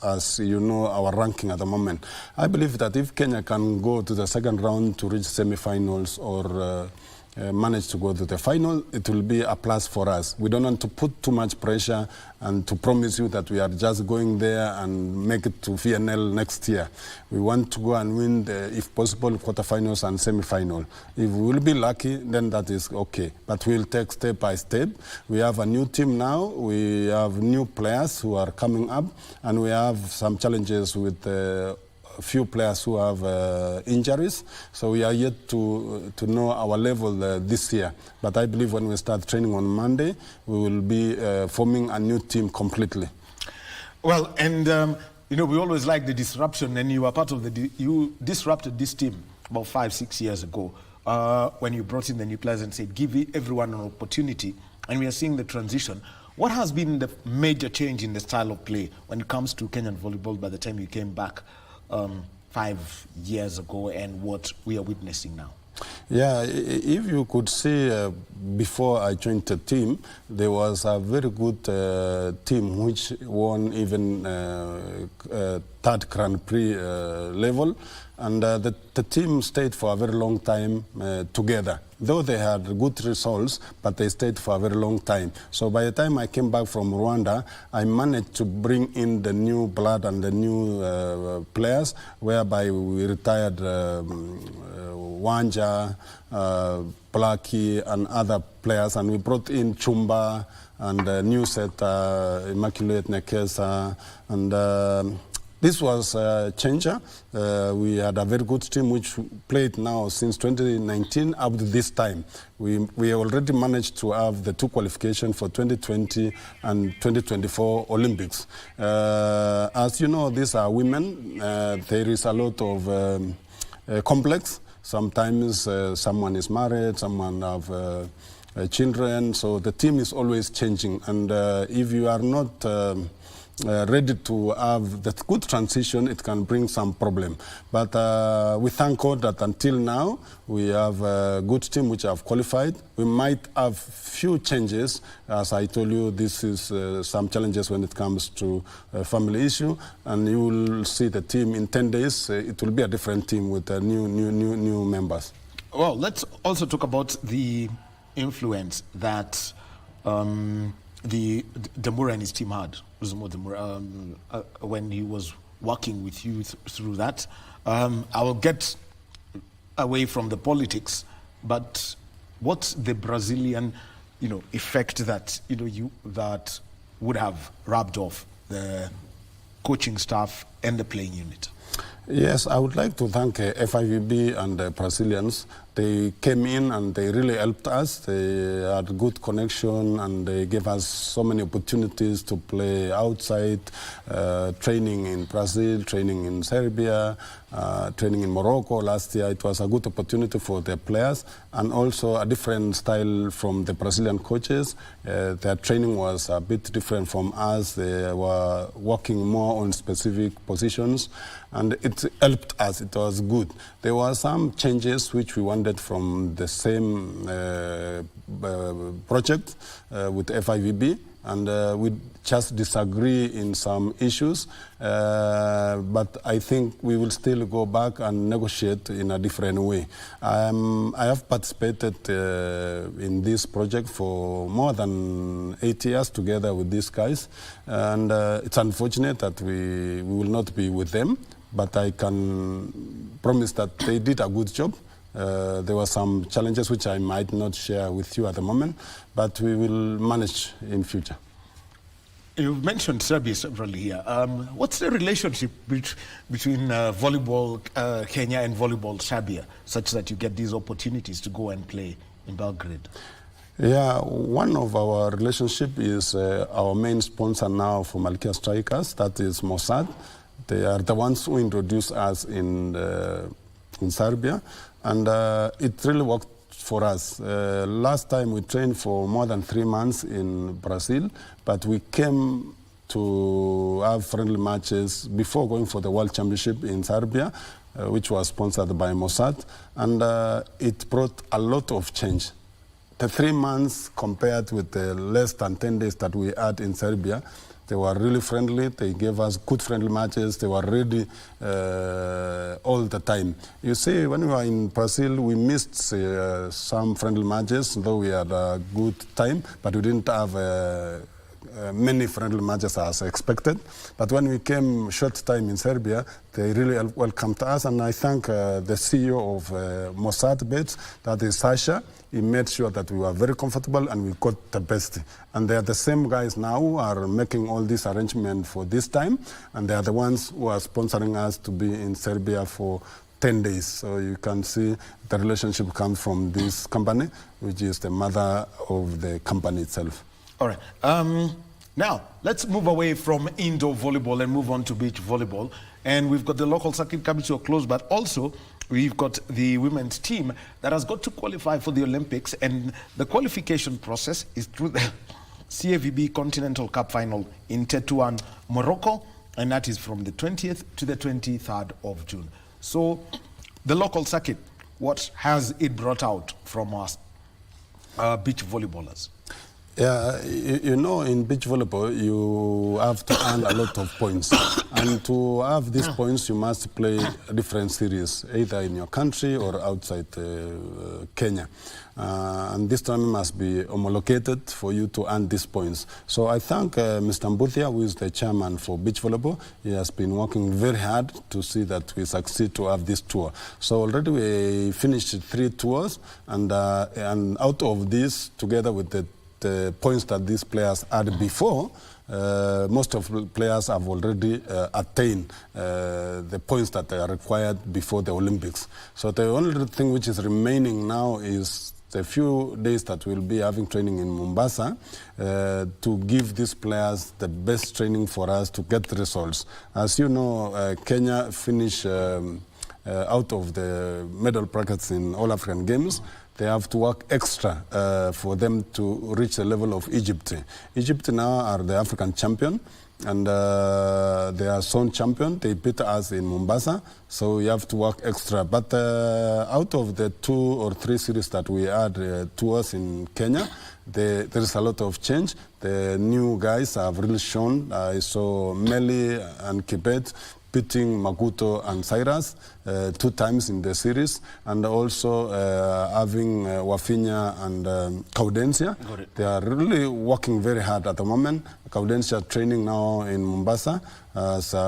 as you know, our ranking at the moment. I believe that if Kenya can go to the second round to reach semi-finals or manage to go to the final, it will be a plus for us. We don't want to put too much pressure and to promise you that we are just going there and make it to VNL next year. We want to go and win, if possible, quarterfinals and semi-final. If we will be lucky, then that is okay. But we'll take step by step. We have a new team now. We have new players who are coming up, and we have some challenges with few players who have injuries, so we are yet to know our level this year. But I believe when we start training on Monday, we will be forming a new team completely. Well, and we always like the disruption, and you were part of you disrupted this team about 5-6 years ago when you brought in the new players and said, give everyone an opportunity, and we are seeing the transition. What has been the major change in the style of play when it comes to Kenyan volleyball by the time you came back 5 years ago and what we are witnessing now? Yeah, if you could see before I joined the team, there was a very good team which won even third Grand Prix level, and the team stayed for a very long time together. Though they had good results, but they stayed for a very long time. So by the time I came back from Rwanda, I managed to bring in the new blood and the new players, whereby we retired Wanja, Blackie, and other players, and we brought in Chumba and new set, Immaculate Nekesa, and this was a changer. We had a very good team which played now since 2019 up to this time. We already managed to have the 2 qualifications for 2020 and 2024 Olympics. As you know, these are women. There is a lot of complex. Sometimes someone is married, someone have children, so the team is always changing. And if you are not ready to have that good transition, it can bring some problem. But we thank God that until now we have a good team which have qualified. We might have few changes. As I told you, this is some challenges when it comes to family issue, and you will see the team in 10 days. It will be a different team with new members. Well, let's also talk about the influence that the Demura and his team had, when he was working with you through that. I will get away from the politics, but what's the Brazilian, effect that that would have rubbed off the coaching staff and the playing unit? Yes, I would like to thank FIVB and the Brazilians. They came in and they really helped us. They had good connection and they gave us so many opportunities to play outside, training in Brazil, training in Serbia, training in Morocco last year. It was a good opportunity for the players and also a different style from the Brazilian coaches. Their training was a bit different from us. They were working more on specific positions and it helped us. It was good. There were some changes which we wanted from the same project with FIVB, and we just disagree in some issues, but I think we will still go back and negotiate in a different way. I have participated in this project for more than 8 years together with these guys, and it's unfortunate that we will not be with them, but I can promise that they did a good job. There were some challenges which I might not share with you at the moment, but we will manage in future. You've mentioned Serbia severally here. What's the relationship between volleyball Kenya and volleyball Serbia, such that you get these opportunities to go and play in Belgrade? Yeah, one of our relationship is our main sponsor now for Malkia Strikers, that is Mossad. They are the ones who introduced us in Serbia, and it really worked for us. Last time we trained for more than 3 months in Brazil, but we came to have friendly matches before going for the World Championship in Serbia, which was sponsored by Mossad, and it brought a lot of change. The 3 months compared with the less than 10 days that we had in Serbia, they were really friendly. They gave us good friendly matches. They were ready all the time. You see, when we were in Brazil, we missed some friendly matches, though we had a good time, but we didn't have many friendly matches as expected. But when we came short time in Serbia, they really welcomed us, and I thank the CEO of Mossad Bets, that is Sasha. He made sure that we were very comfortable and we got the best. And they are the same guys now who are making all this arrangement for this time, and they are the ones who are sponsoring us to be in Serbia for 10 days. So you can see the relationship comes from this company, which is the mother of the company itself. All right. Now, let's move away from indoor volleyball and move on to beach volleyball. And we've got the local circuit coming to a close, but also we've got the women's team that has got to qualify for the Olympics, and the qualification process is through the CAVB Continental Cup final in Tetuan, Morocco, and that is from the 20th to the 23rd of June. So the local circuit, what has it brought out from us beach volleyballers? Yeah, you know, in beach volleyball, you have to earn a lot of points. And to have these points, you must play a different series, either in your country or outside Kenya. And this tournament must be homologated for you to earn these points. So I thank Mr. Mbuthia, who is the chairman for beach volleyball. He has been working very hard to see that we succeed to have this tour. So already we finished 3 tours, and out of this, together with the points that these players had before, most of the players have already attained the points that are required before the Olympics. So the only thing which is remaining now is the few days that we'll be having training in Mombasa to give these players the best training for us to get the results. As you know, Kenya finished out of the medal brackets in all African Games. They have to work extra for them to reach the level of Egypt. Egypt now are the African champion, and they are zone champion. They beat us in Mombasa, so we have to work extra. But out of the 2 or 3 series that we had tours in Kenya, there is a lot of change. The new guys have really shown. I saw Meli and Kibet beating Makuto and Cyrus 2 times in the series, and also having Wafinya and Caudencia. They are really working very hard at the moment. Caudencia training now in Mombasa,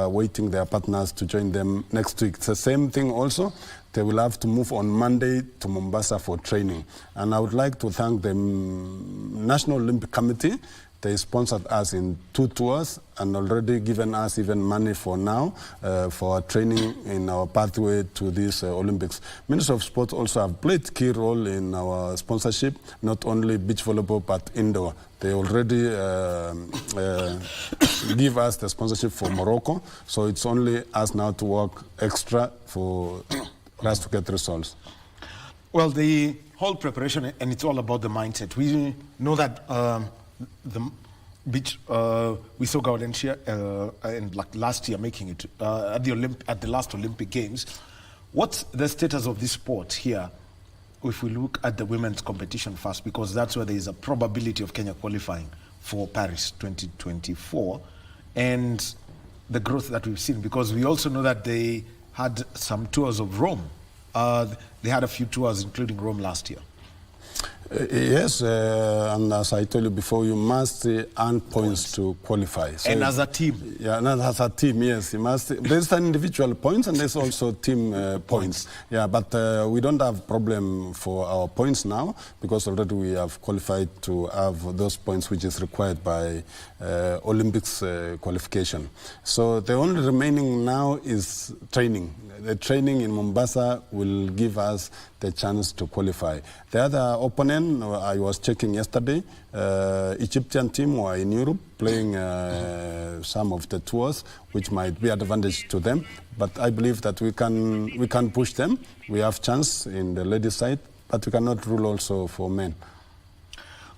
waiting their partners to join them next week. It's the same thing also. They will have to move on Monday to Mombasa for training. And I would like to thank the National Olympic Committee. They sponsored us in 2 tours and already given us even money for now for training in our pathway to these Olympics. Ministry of Sport also have played key role in our sponsorship, not only beach volleyball but indoor. They already give us the sponsorship for Morocco, so it's only us now to work extra for us to get results. Well, the whole preparation, and it's all about the mindset. We know that the beach, we saw Gaudentia and like last year making it at the last Olympic Games. What's the status of this sport here if we look at the women's competition first, because that's where there is a probability of Kenya qualifying for Paris 2024, and the growth that we've seen, because we also know that they had some tours of Rome. They had a few tours, including Rome last year. Yes, and as I told you before, you must earn points to qualify. So, and as a team? Yeah, and as a team, yes. You must. There's an individual points and there's also team points. Yeah, but we don't have problem for our points now, because already we have qualified to have those points which is required by Olympics qualification. So the only remaining now is training. The training in Mombasa will give us the chance to qualify. The other opponent, I was checking yesterday, Egyptian team were in Europe playing some of the tours, which might be advantage to them. But I believe that we can push them. We have chance in the ladies' side, but we cannot rule also for men.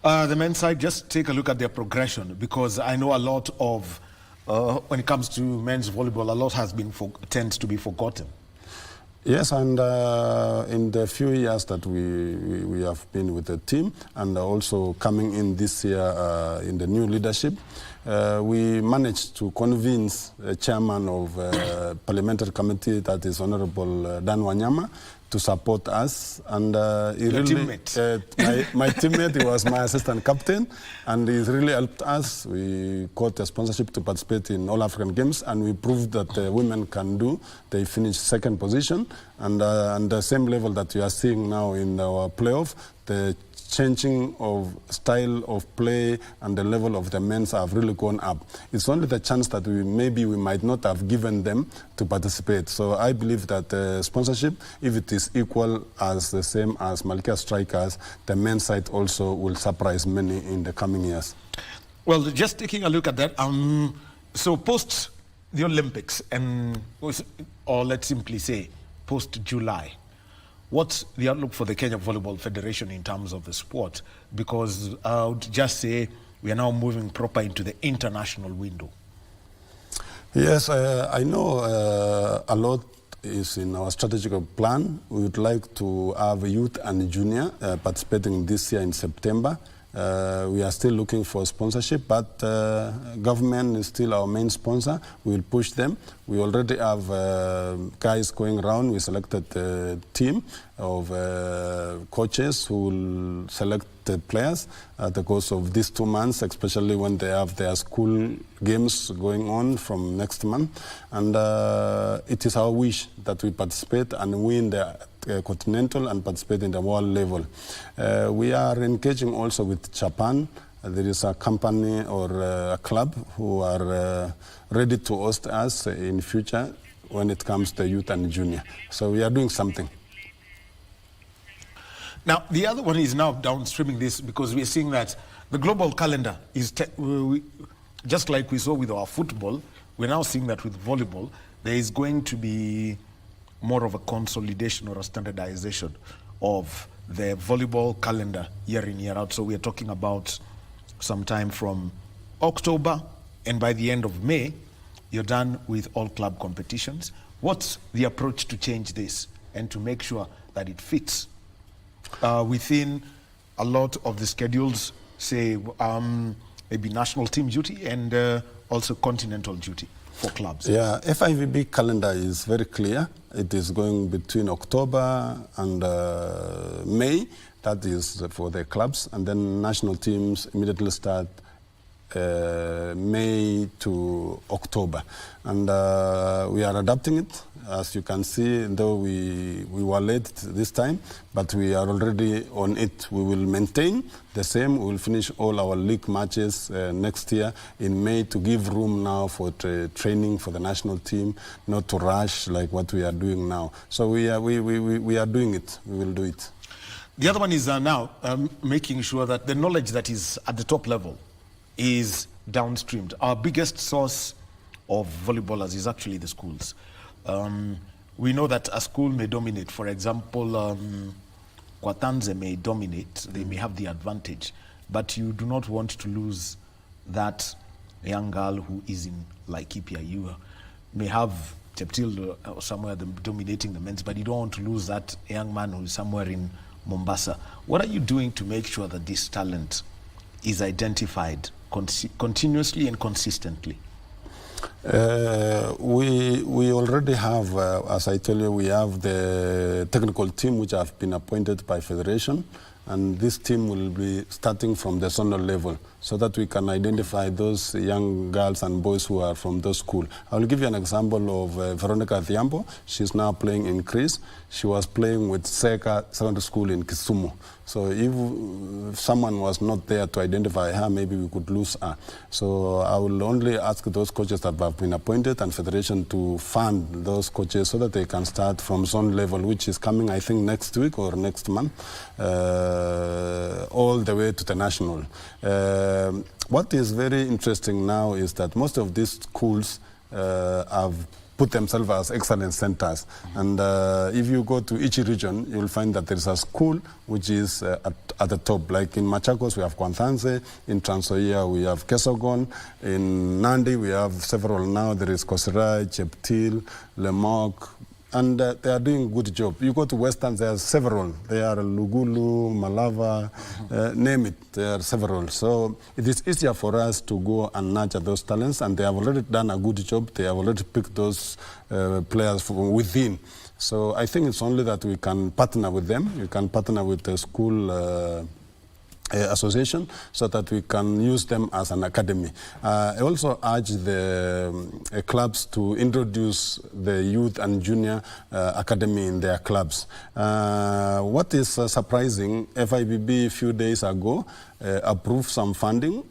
The men's side, just take a look at their progression, because I know a lot of, when it comes to men's volleyball, a lot has been tends to be forgotten. Yes, and in the few years that we have been with the team, and also coming in this year in the new leadership, we managed to convince the chairman of parliamentary committee, that is Honorable Dan Wanyama, to support us. And he really, my teammate, he was my assistant captain, and he really helped us. We got a sponsorship to participate in all African Games, and we proved that women can do. They finished 2nd position, and the same level that you are seeing now in our playoff, the changing of style of play and the level of the men's have really gone up. It's only the chance that we might not have given them to participate. So I believe that sponsorship, if it is equal as the same as Malkia Strikers, the men's side also will surprise many in the coming years. Well, just taking a look at that, so post the Olympics, or let's simply say post-July, what's the outlook for the Kenya Volleyball Federation in terms of the sport? Because I would just say we are now moving proper into the international window? Yes, I know a lot is in our strategic plan. We would like to have youth and junior participating this year in September. We are still looking for sponsorship, but government is still our main sponsor. We will push them. We already have guys going around. We selected a team of coaches who will select the players at the course of these 2 months, especially when they have their school games going on from next month. And it is our wish that we participate and win the continental and participate in the world level. We are engaging also with Japan. There is a company or a club who are ready to host us in future when it comes to youth and junior. So we are doing something. Now, the other one is now downstreaming this, because we're seeing that the global calendar is, just like we saw with our football, we're now seeing that with volleyball, there is going to be more of a consolidation or a standardization of the volleyball calendar year in, year out. So we are talking about sometime from October, and by the end of May, you're done with all club competitions. What's the approach to change this and to make sure that it fits within a lot of the schedules, say maybe national team duty and also continental duty for clubs? Yeah, FIVB calendar is very clear. It is going between October and May. That is for the clubs. And then national teams immediately start May to October. And we are adapting it. As you can see, though we were late this time, but we are already on it. We will maintain the same. We will finish all our league matches next year in May to give room now for training for the national team, not to rush like what we are doing now. So we are doing it. We will do it. The other one is now making sure that the knowledge that is at the top level is downstreamed. Our biggest source of volleyballers is actually the schools. We know that a school may dominate. For example, Kwatanze may dominate. They may have the advantage. But you do not want to lose that young girl who is in Laikipia. You may have Cheptil or somewhere dominating the men's, but you don't want to lose that young man who is somewhere in Mombasa. What are you doing to make sure that this talent is identified continuously and consistently? We already have, as I told you, we have the technical team which have been appointed by Federation, and this team will be starting from the zonal level so that we can identify those young girls and boys who are from those schools. I will give you an example of Veronica Thiambo. She's now playing in Chris. She was playing with Seka Secondary School in Kisumu. So if someone was not there to identify her, maybe we could lose her. So I will only ask those coaches that have been appointed and Federation to fund those coaches so that they can start from zone level, which is coming, I think, next week or next month, all the way to the national. What is very interesting now is that most of these schools have put themselves as excellence centers. And if you go to each region, you'll find that there is a school which is at the top. Like in Machakos, we have Kwantanze. In Trans Nzoia, we have Kesogon. In Nandi, we have several now. There is Kosirai, Cheptil, Lemok, and they are doing a good job. You go to Western, there are several. There are Lugulu, Malava, name it, there are several. So it is easier for us to go and nurture those talents, and they have already done a good job. They have already picked those players from within. So I think it's only that we can partner with them. We can partner with the school association so that we can use them as an academy. I also urge the clubs to introduce the youth and junior academy in their clubs. What is surprising, FIBB a few days ago approved some funding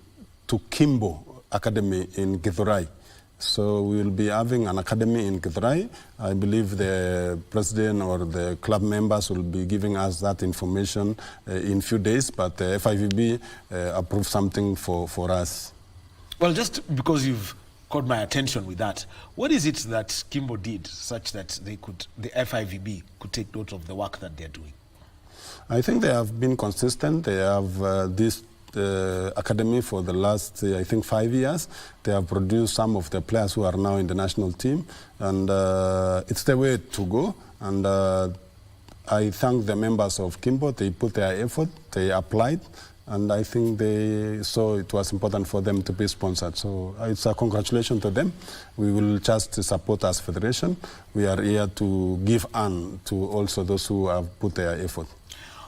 to Kimbo Academy in Githurai. So we will be having an academy in Githurai. I believe the president or the club members will be giving us that information in a few days, but FIVB approved something for us. Well, just because you've caught my attention with that, what is it that Kimbo did such that the FIVB could take note of the work that they're doing? I think they have been consistent. They have this academy for the last, I think, 5 years. They have produced some of the players who are now in the national team, and it's the way to go. And I thank the members of Kimbo. They put their effort, they applied, and I think they saw it was important for them to be sponsored. So it's a congratulations to them. We will just support as federation. We are here to give on to also those who have put their effort.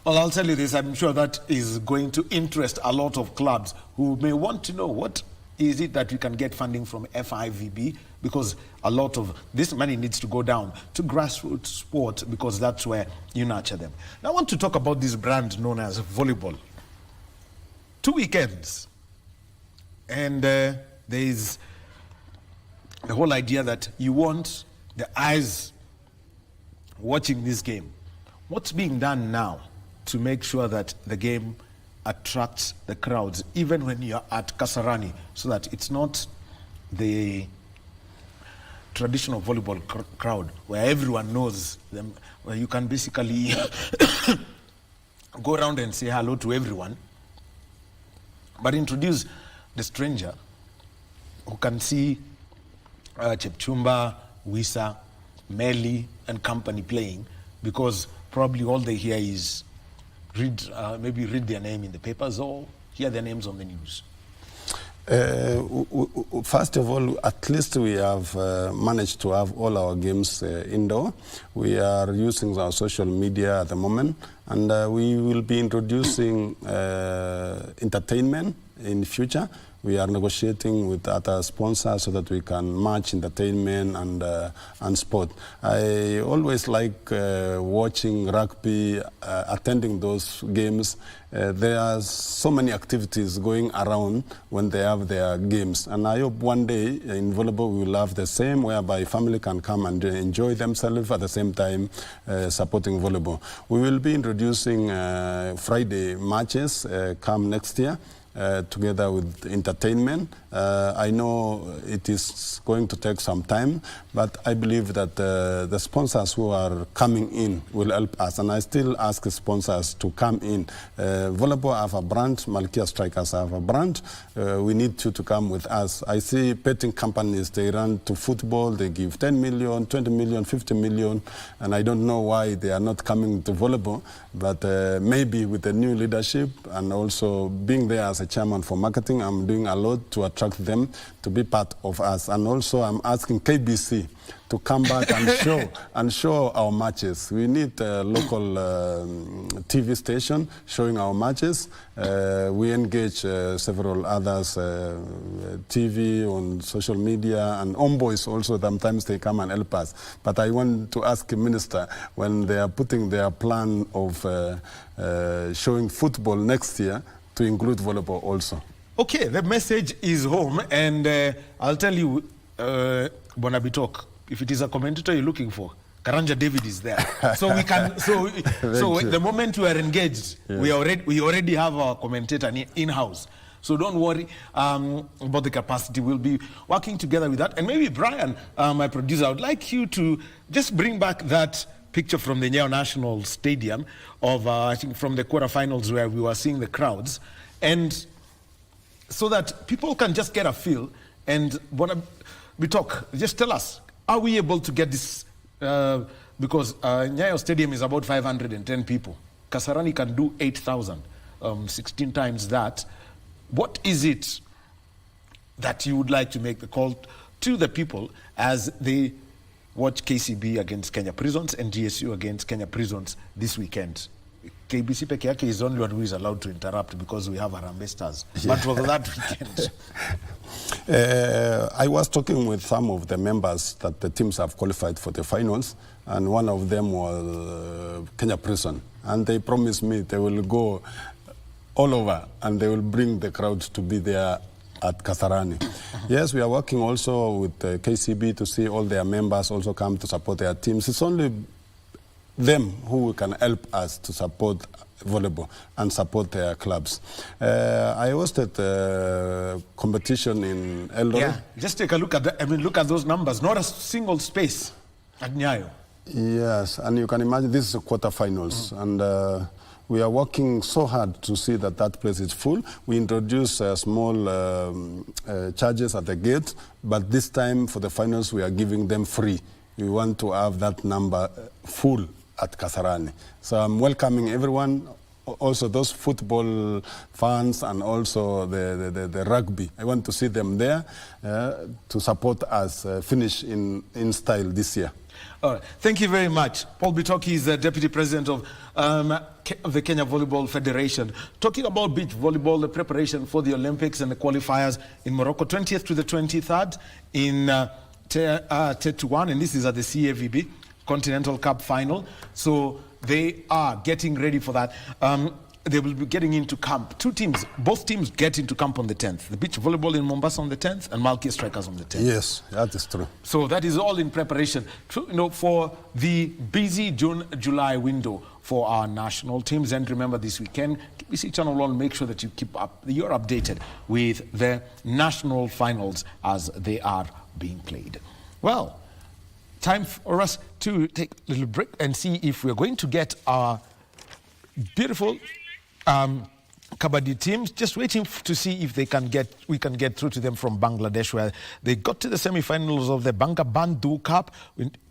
Well, I'll tell you this, I'm sure that is going to interest a lot of clubs who may want to know what is it that we can get funding from FIVB, because a lot of this money needs to go down to grassroots sport, because that's where you nurture them. Now I want to talk about this brand known as volleyball. 2 weekends, and there is the whole idea that you want the eyes watching this game. What's being done now to make sure that the game attracts the crowds, even when you're at Kasarani, so that it's not the traditional volleyball crowd where everyone knows them, where you can basically go around and say hello to everyone, but introduce the stranger who can see Chepchumba, Wisa, Meli, and company playing, because probably all they hear is maybe read their name in the papers or hear their names on the news. First of all, at least we have managed to have all our games indoor. We are using our social media at the moment, and we will be introducing entertainment in future. We are negotiating with other sponsors so that we can match entertainment and sport. I always like watching rugby, attending those games. There are so many activities going around when they have their games. And I hope one day in volleyball we will have the same, whereby family can come and enjoy themselves at the same time supporting volleyball. We will be introducing Friday matches come next year. Together with entertainment. I know it is going to take some time, but I believe that the sponsors who are coming in will help us, and I still ask the sponsors to come in. Volleyball have a brand, Malkia Strikers have a brand. We need you to come with us. I see betting companies, they run to football, they give 10 million, 20 million, 50 million, and I don't know why they are not coming to volleyball, but maybe with the new leadership and also being there as a chairman for marketing, I'm doing a lot to attract them to be part of us. And also I'm asking KBC to come back and show our matches. We need a local TV station showing our matches. We engage several others, TV, on social media, and Homeboys also, sometimes they come and help us. But I want to ask the minister, when they are putting their plan of showing football next year, to include volleyball also. Okay, the message is home, and I'll tell you, Bonabitok, if it is a commentator you're looking for, Karanja David is there. So we can. So the moment we are engaged, yeah, we already have our commentator in-house. So don't worry about the capacity. We'll be working together with that. And maybe Brian, my producer, I would like you to just bring back that picture from the Nyayo National Stadium of, I think, from the quarterfinals where we were seeing the crowds, and so that people can just get a feel. And when we talk, just tell us, are we able to get this? Because Nyayo Stadium is about 510 people. Kasarani can do 8,000, 16 times that. What is it that you would like to make the call to the people as they watch KCB against Kenya Prisons and GSU against Kenya Prisons this weekend? KBC peke yake is the only one who is allowed to interrupt because we have Harambee Stars. Yeah. But for that weekend... I was talking with some of the members that the teams have qualified for the finals, and one of them was Kenya Prison. And they promised me they will go all over and they will bring the crowd to be there at Kasarani. Yes, we are working also with KCB to see all their members also come to support their teams. It's only them who can help us to support volleyball and support their clubs. I hosted a competition in Eldoret. Yeah, just take a look at that. I mean, look at those numbers. Not a single space at Nyayo. Yes, and you can imagine this is a quarterfinals, and We are working so hard to see that that place is full. We introduce small charges at the gate, but this time for the finals we are giving them free. We want to have that number full at Kasarani. So I'm welcoming everyone, also those football fans and also the rugby. I want to see them there to support us finish in style this year. All right. Thank you very much. Paul Bitoki is the Deputy President of the Kenya Volleyball Federation. Talking about beach volleyball, the preparation for the Olympics and the qualifiers in Morocco, 20th to the 23rd in Tetuan, and this is at the CAVB Continental Cup Final. So they are getting ready for that. They will be getting into camp. Both teams get into camp on the 10th. The beach volleyball in Mombasa on the 10th and Malkia Strikers on the 10th. Yes, that is true. So that is all in preparation, for the busy June-July window for our national teams. And remember, this weekend, KBC Channel 1, make sure that you're updated with the national finals as they are being played. Well, time for us to take a little break and see if we're going to get our beautiful Kabaddi teams. Just waiting to see if we can get through to them from Bangladesh, where they got to the semi-finals of the Bangabandhu Cup.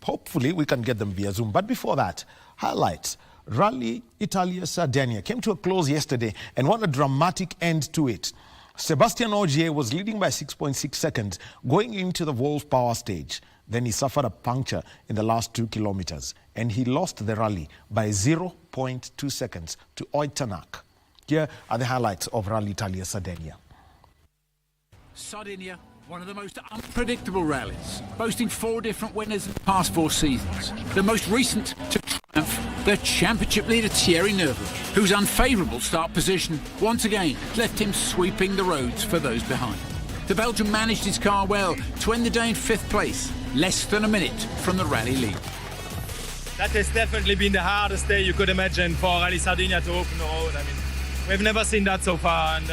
Hopefully we can get them via Zoom. But before that, highlights. Rally Italia Sardinia came to a close yesterday, and what a dramatic end to it. Sebastian Ogier was leading by 6.6 seconds going into the Wolf Power stage. Then he suffered a puncture in the last 2 kilometers, and he lost the rally by 0.2 seconds to Oitanak. Here are the highlights of Rally Italia Sardinia. Sardinia, one of the most unpredictable rallies, boasting 4 different winners in the past 4 seasons. The most recent to triumph, the championship leader Thierry Neuville, whose unfavourable start position once again left him sweeping the roads for those behind. The Belgian managed his car well to end the day in 5th place, less than a minute from the rally lead. That has definitely been the hardest day you could imagine for Rally Sardinia to open the road. I mean, we've never seen that so far, and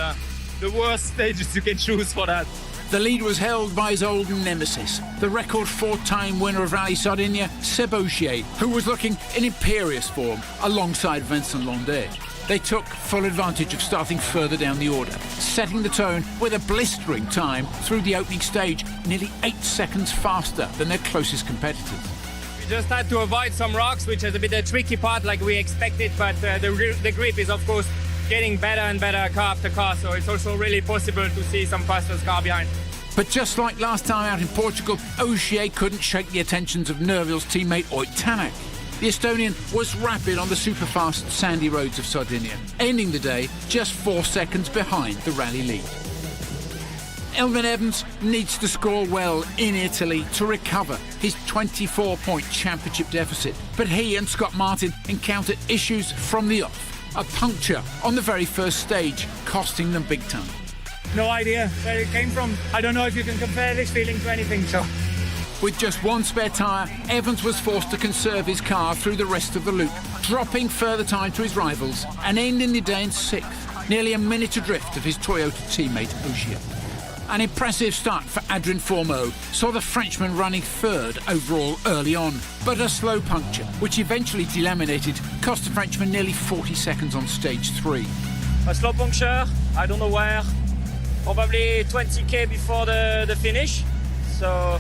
the worst stages you can choose for that. The lead was held by his old nemesis, the record 4-time winner of Rally Sardinia, Seb Ogier, who was looking in imperious form alongside Vincent Landais. They took full advantage of starting further down the order, setting the tone with a blistering time through the opening stage, nearly 8 seconds faster than their closest competitors. We just had to avoid some rocks, which is a bit a tricky part like we expected, but the grip is of course getting better and better car after car, so it's also really possible to see some faster car behind. But just like last time out in Portugal, Ogier couldn't shake the attentions of Neuville's teammate Oitanak. The Estonian was rapid on the super-fast sandy roads of Sardinia, ending the day just 4 seconds behind the rally lead. Elvin Evans needs to score well in Italy to recover his 24-point championship deficit, but he and Scott Martin encountered issues from the off. A puncture on the very first stage, costing them big time. No idea where it came from. I don't know if you can compare this feeling to anything, so... With just 1 spare tyre, Evans was forced to conserve his car through the rest of the loop, dropping further time to his rivals and ending the day in 6th, nearly a minute adrift of his Toyota teammate Ogier. An impressive start for Adrien Fourmeau saw the Frenchman running 3rd overall early on, but a slow puncture, which eventually delaminated, cost the Frenchman nearly 40 seconds on stage 3. A slow puncture, I don't know where, probably 20k before the finish, so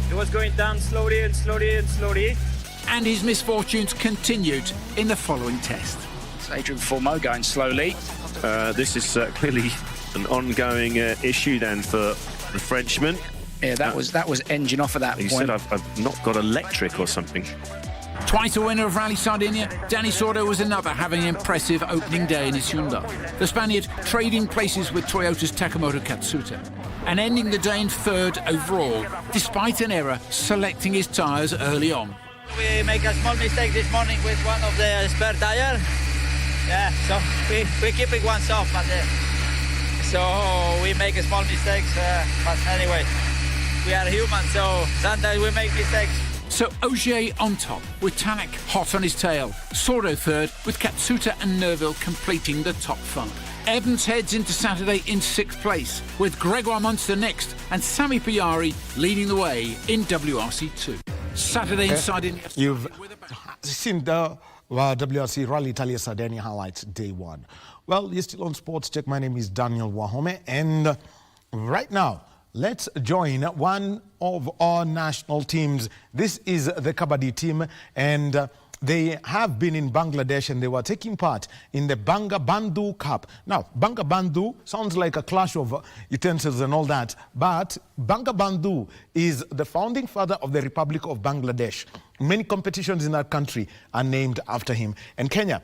it was going down slowly and slowly and slowly. And his misfortunes continued in the following test. It's Adrien Fourmeau going slowly. This is clearly an ongoing issue then for the Frenchman. Yeah, that was engine off at that point. He said, I've not got electric or something. Twice a winner of Rally Sardinia, Danny Sordo was another having an impressive opening day in his Hyundai. The Spaniard trading places with Toyota's Takamoto Katsuta and ending the day in 3rd overall, despite an error selecting his tyres early on. We make a small mistake this morning with one of the spare tyres. Yeah, so we're keeping one soft, but so we make small mistakes. But anyway, we are human, so sometimes we make mistakes. So Ogier on top, with Tanak hot on his tail. Sordo 3rd, with Katsuta and Neuville completing the top 5. Evans heads into Saturday in 6th place, with Gregoire Munster next and Sami Piari leading the way in WRC2. Saturday in Sardinia. You've seen the Well, WRC Rally Italia Sardinia highlights day one. Well, you're still on Sports Check. My name is Daniel Wahome, and right now, let's join one of our national teams. This is the Kabaddi team, and they have been in Bangladesh and they were taking part in the Banga Bandhu Cup. Now, Banga Bandhu sounds like a clash of utensils and all that, but Banga Bandhu is the founding father of the Republic of Bangladesh. Many competitions in that country are named after him. And Kenya,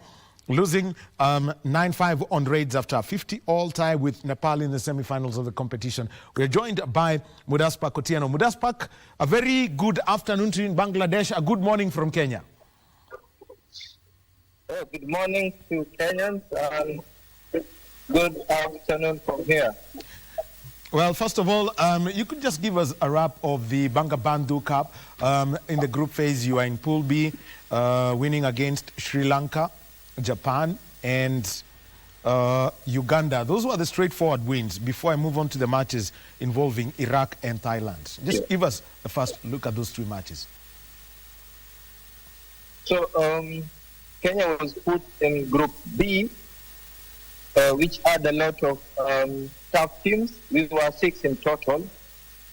losing 9-5 on raids after a 50-all tie with Nepal in the semi-finals of the competition. We're joined by Mudaspak Otieno. Mudaspak, a very good afternoon to you in Bangladesh. A good morning from Kenya. Good morning to Kenyans and good afternoon from here. Well, first of all, you could just give us a wrap of the Banga Bandhu Cup. In the group phase, you are in Pool B, winning against Sri Lanka, Japan, and Uganda. Those were the straightforward wins before I move on to the matches involving Iraq and Thailand. Just give us a first look at those three matches. So, Kenya was put in Group B, which had a lot of tough teams. We were 6 in total.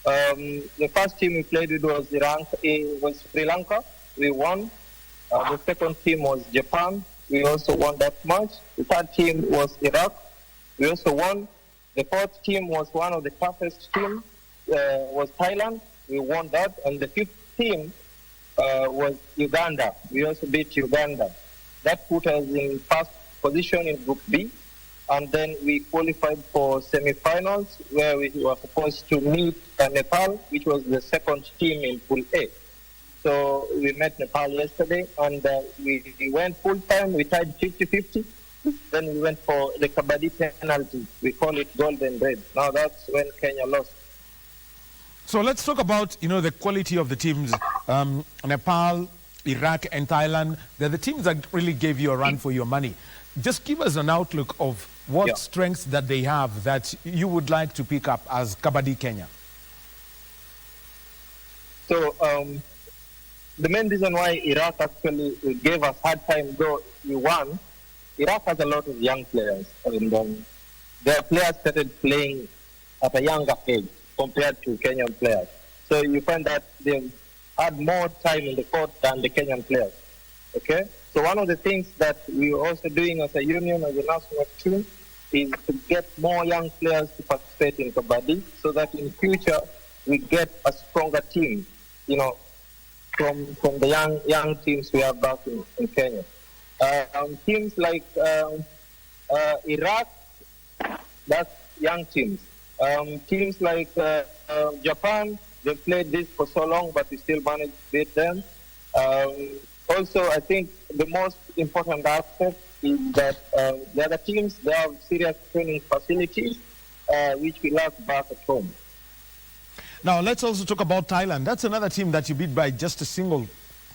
The first team we played with was Sri Lanka. We won. The second team was Japan. We also won that match. The third team was Iraq. We also won. The fourth team was one of the toughest teams, was Thailand. We won that. And the fifth team was Uganda. We also beat Uganda. That put us in first position in Group B. And then we qualified for semi-finals where we were supposed to meet Nepal, which was the second team in Pool A. So we met Nepal yesterday, and we went full time. We tied 50-50. Then we went for the Kabaddi penalty. We call it golden red. Now that's when Kenya lost. So let's talk about, the quality of the teams. Nepal, Iraq, and Thailand, they're the teams that really gave you a run for your money. Just give us an outlook of what strengths that they have that you would like to pick up as Kabaddi Kenya. So the main reason why Iraq actually gave us hard time, though we won, Iraq has a lot of young players, and their players started playing at a younger age compared to Kenyan players. So you find that they had more time in the court than the Kenyan players. Okay? So one of the things that we're also doing as a union, as a national team, is to get more young players to participate in Kabaddi so that in future we get a stronger team, from the young teams we have back in Kenya. Teams like Iraq, that's young teams. Teams like Japan, they played this for so long, but we still managed to beat them. Also, I think the most important aspect is that the other teams, they have serious training facilities, which we lack back at home. Now, let's also talk about Thailand. That's another team that you beat by just a single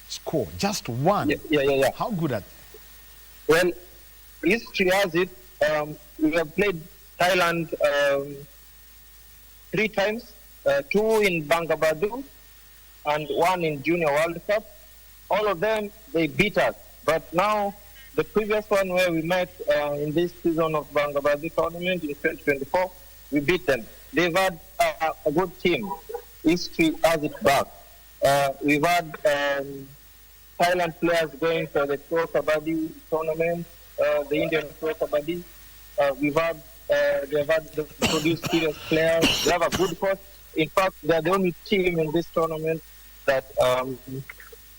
score, just one. Yeah. How good at? Well, history has it. We have played Thailand 3 times, 2 in Banga Bandhu and 1 in Junior World Cup. All of them, they beat us. But now, the previous one where we met in this season of Banga Bandhu tournament in 2024, we beat them. They've had a good team. History has it back. We've had Thailand players going for the Pro Kabaddi tournament, the Indian Pro Kabaddi. They've produced serious players. They have a good coach. In fact, they're the only team in this tournament that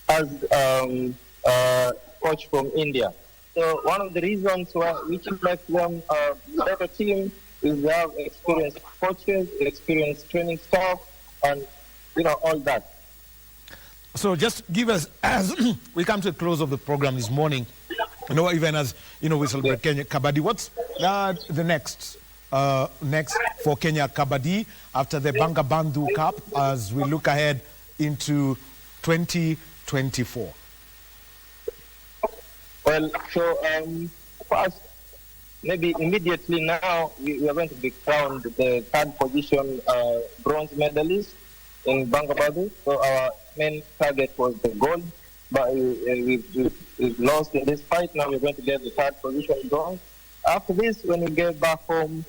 has a coach from India. So one of the reasons why which makes them a better team is they have experienced coaches, experienced training staff, and all that. So just give us, as we come to the close of the program this morning, even as we celebrate Kenya Kabaddi, what's the next for Kenya Kabaddi after the Banga Bandhu Cup as we look ahead into 2024? Well, so first, maybe immediately now, we are going to be crowned the 3rd position bronze medalist in Banga Bandhu. So our main target was the gold. but we've lost in this fight. Now we're going to get the third position going. After this, when we get back home,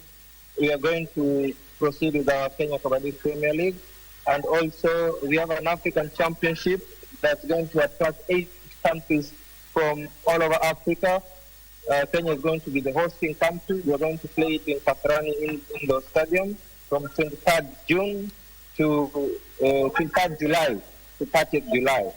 we are going to proceed with our Kenya Kabaddi Premier League. And also, we have an African Championship that's going to attract 8 countries from all over Africa. Kenya is going to be the hosting country. We are going to play it in Kasarani Indoor Stadium from 23rd June to 23rd July to 30th July.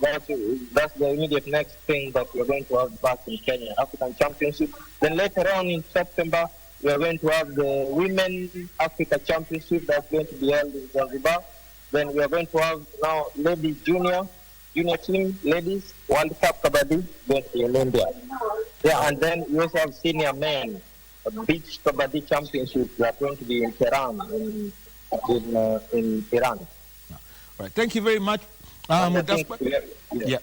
That's the immediate next thing that we're going to have back in Kenya, African Championship. Then later on in September, we are going to have the Women Africa Championship that's going to be held in Zanzibar. Then we are going to have now ladies junior team, ladies, World Cup Kabaddi going to be in India. Yeah, and then we also have senior men, beach Kabaddi Championship that are going to be in Tehran, in Iran. Right. Thank you very much. Yeah.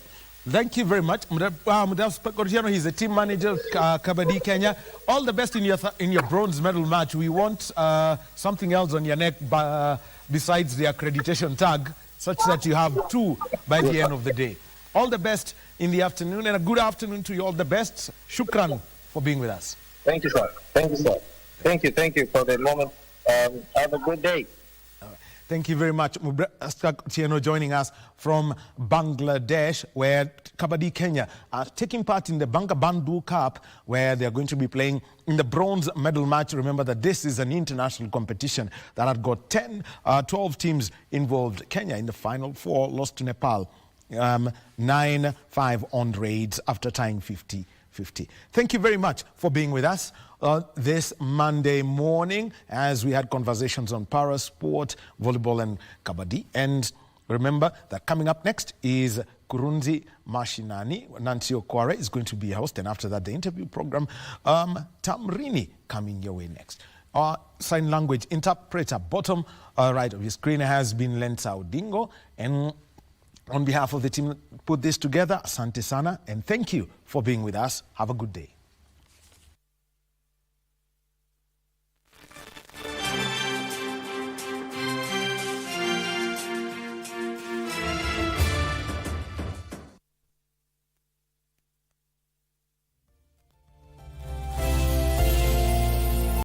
Thank you very much. Mudas Pekoriano, he's the team manager of Kabaddi Kenya. All the best in your bronze medal match. We want something else on your neck besides the accreditation tag, such that you have 2 by the end of the day. All the best in the afternoon, and a good afternoon to you. All the best. Shukran for being with us. Thank you, sir. Thank you, sir. Thank you for the moment. Have a good day. Thank you very much. Tieno joining us from Bangladesh, where Kabaddi Kenya are taking part in the Bangabandhu Cup, where they are going to be playing in the bronze medal match. Remember that this is an international competition that had got 12 teams involved. Kenya in the final 4 lost to Nepal 9-5 on raids after tying 50-50. Thank you very much for being with us this Monday morning as we had conversations on para sport, volleyball and kabaddi. And remember that coming up next is Kurunzi Mashinani. Nancy Okware is going to be a host, and after that the interview program. Tamrini coming your way next. Our sign language interpreter, bottom right of your screen, has been Lensa Odingo. And on behalf of the team that put this together, asante sana, and thank you for being with us. Have a good day.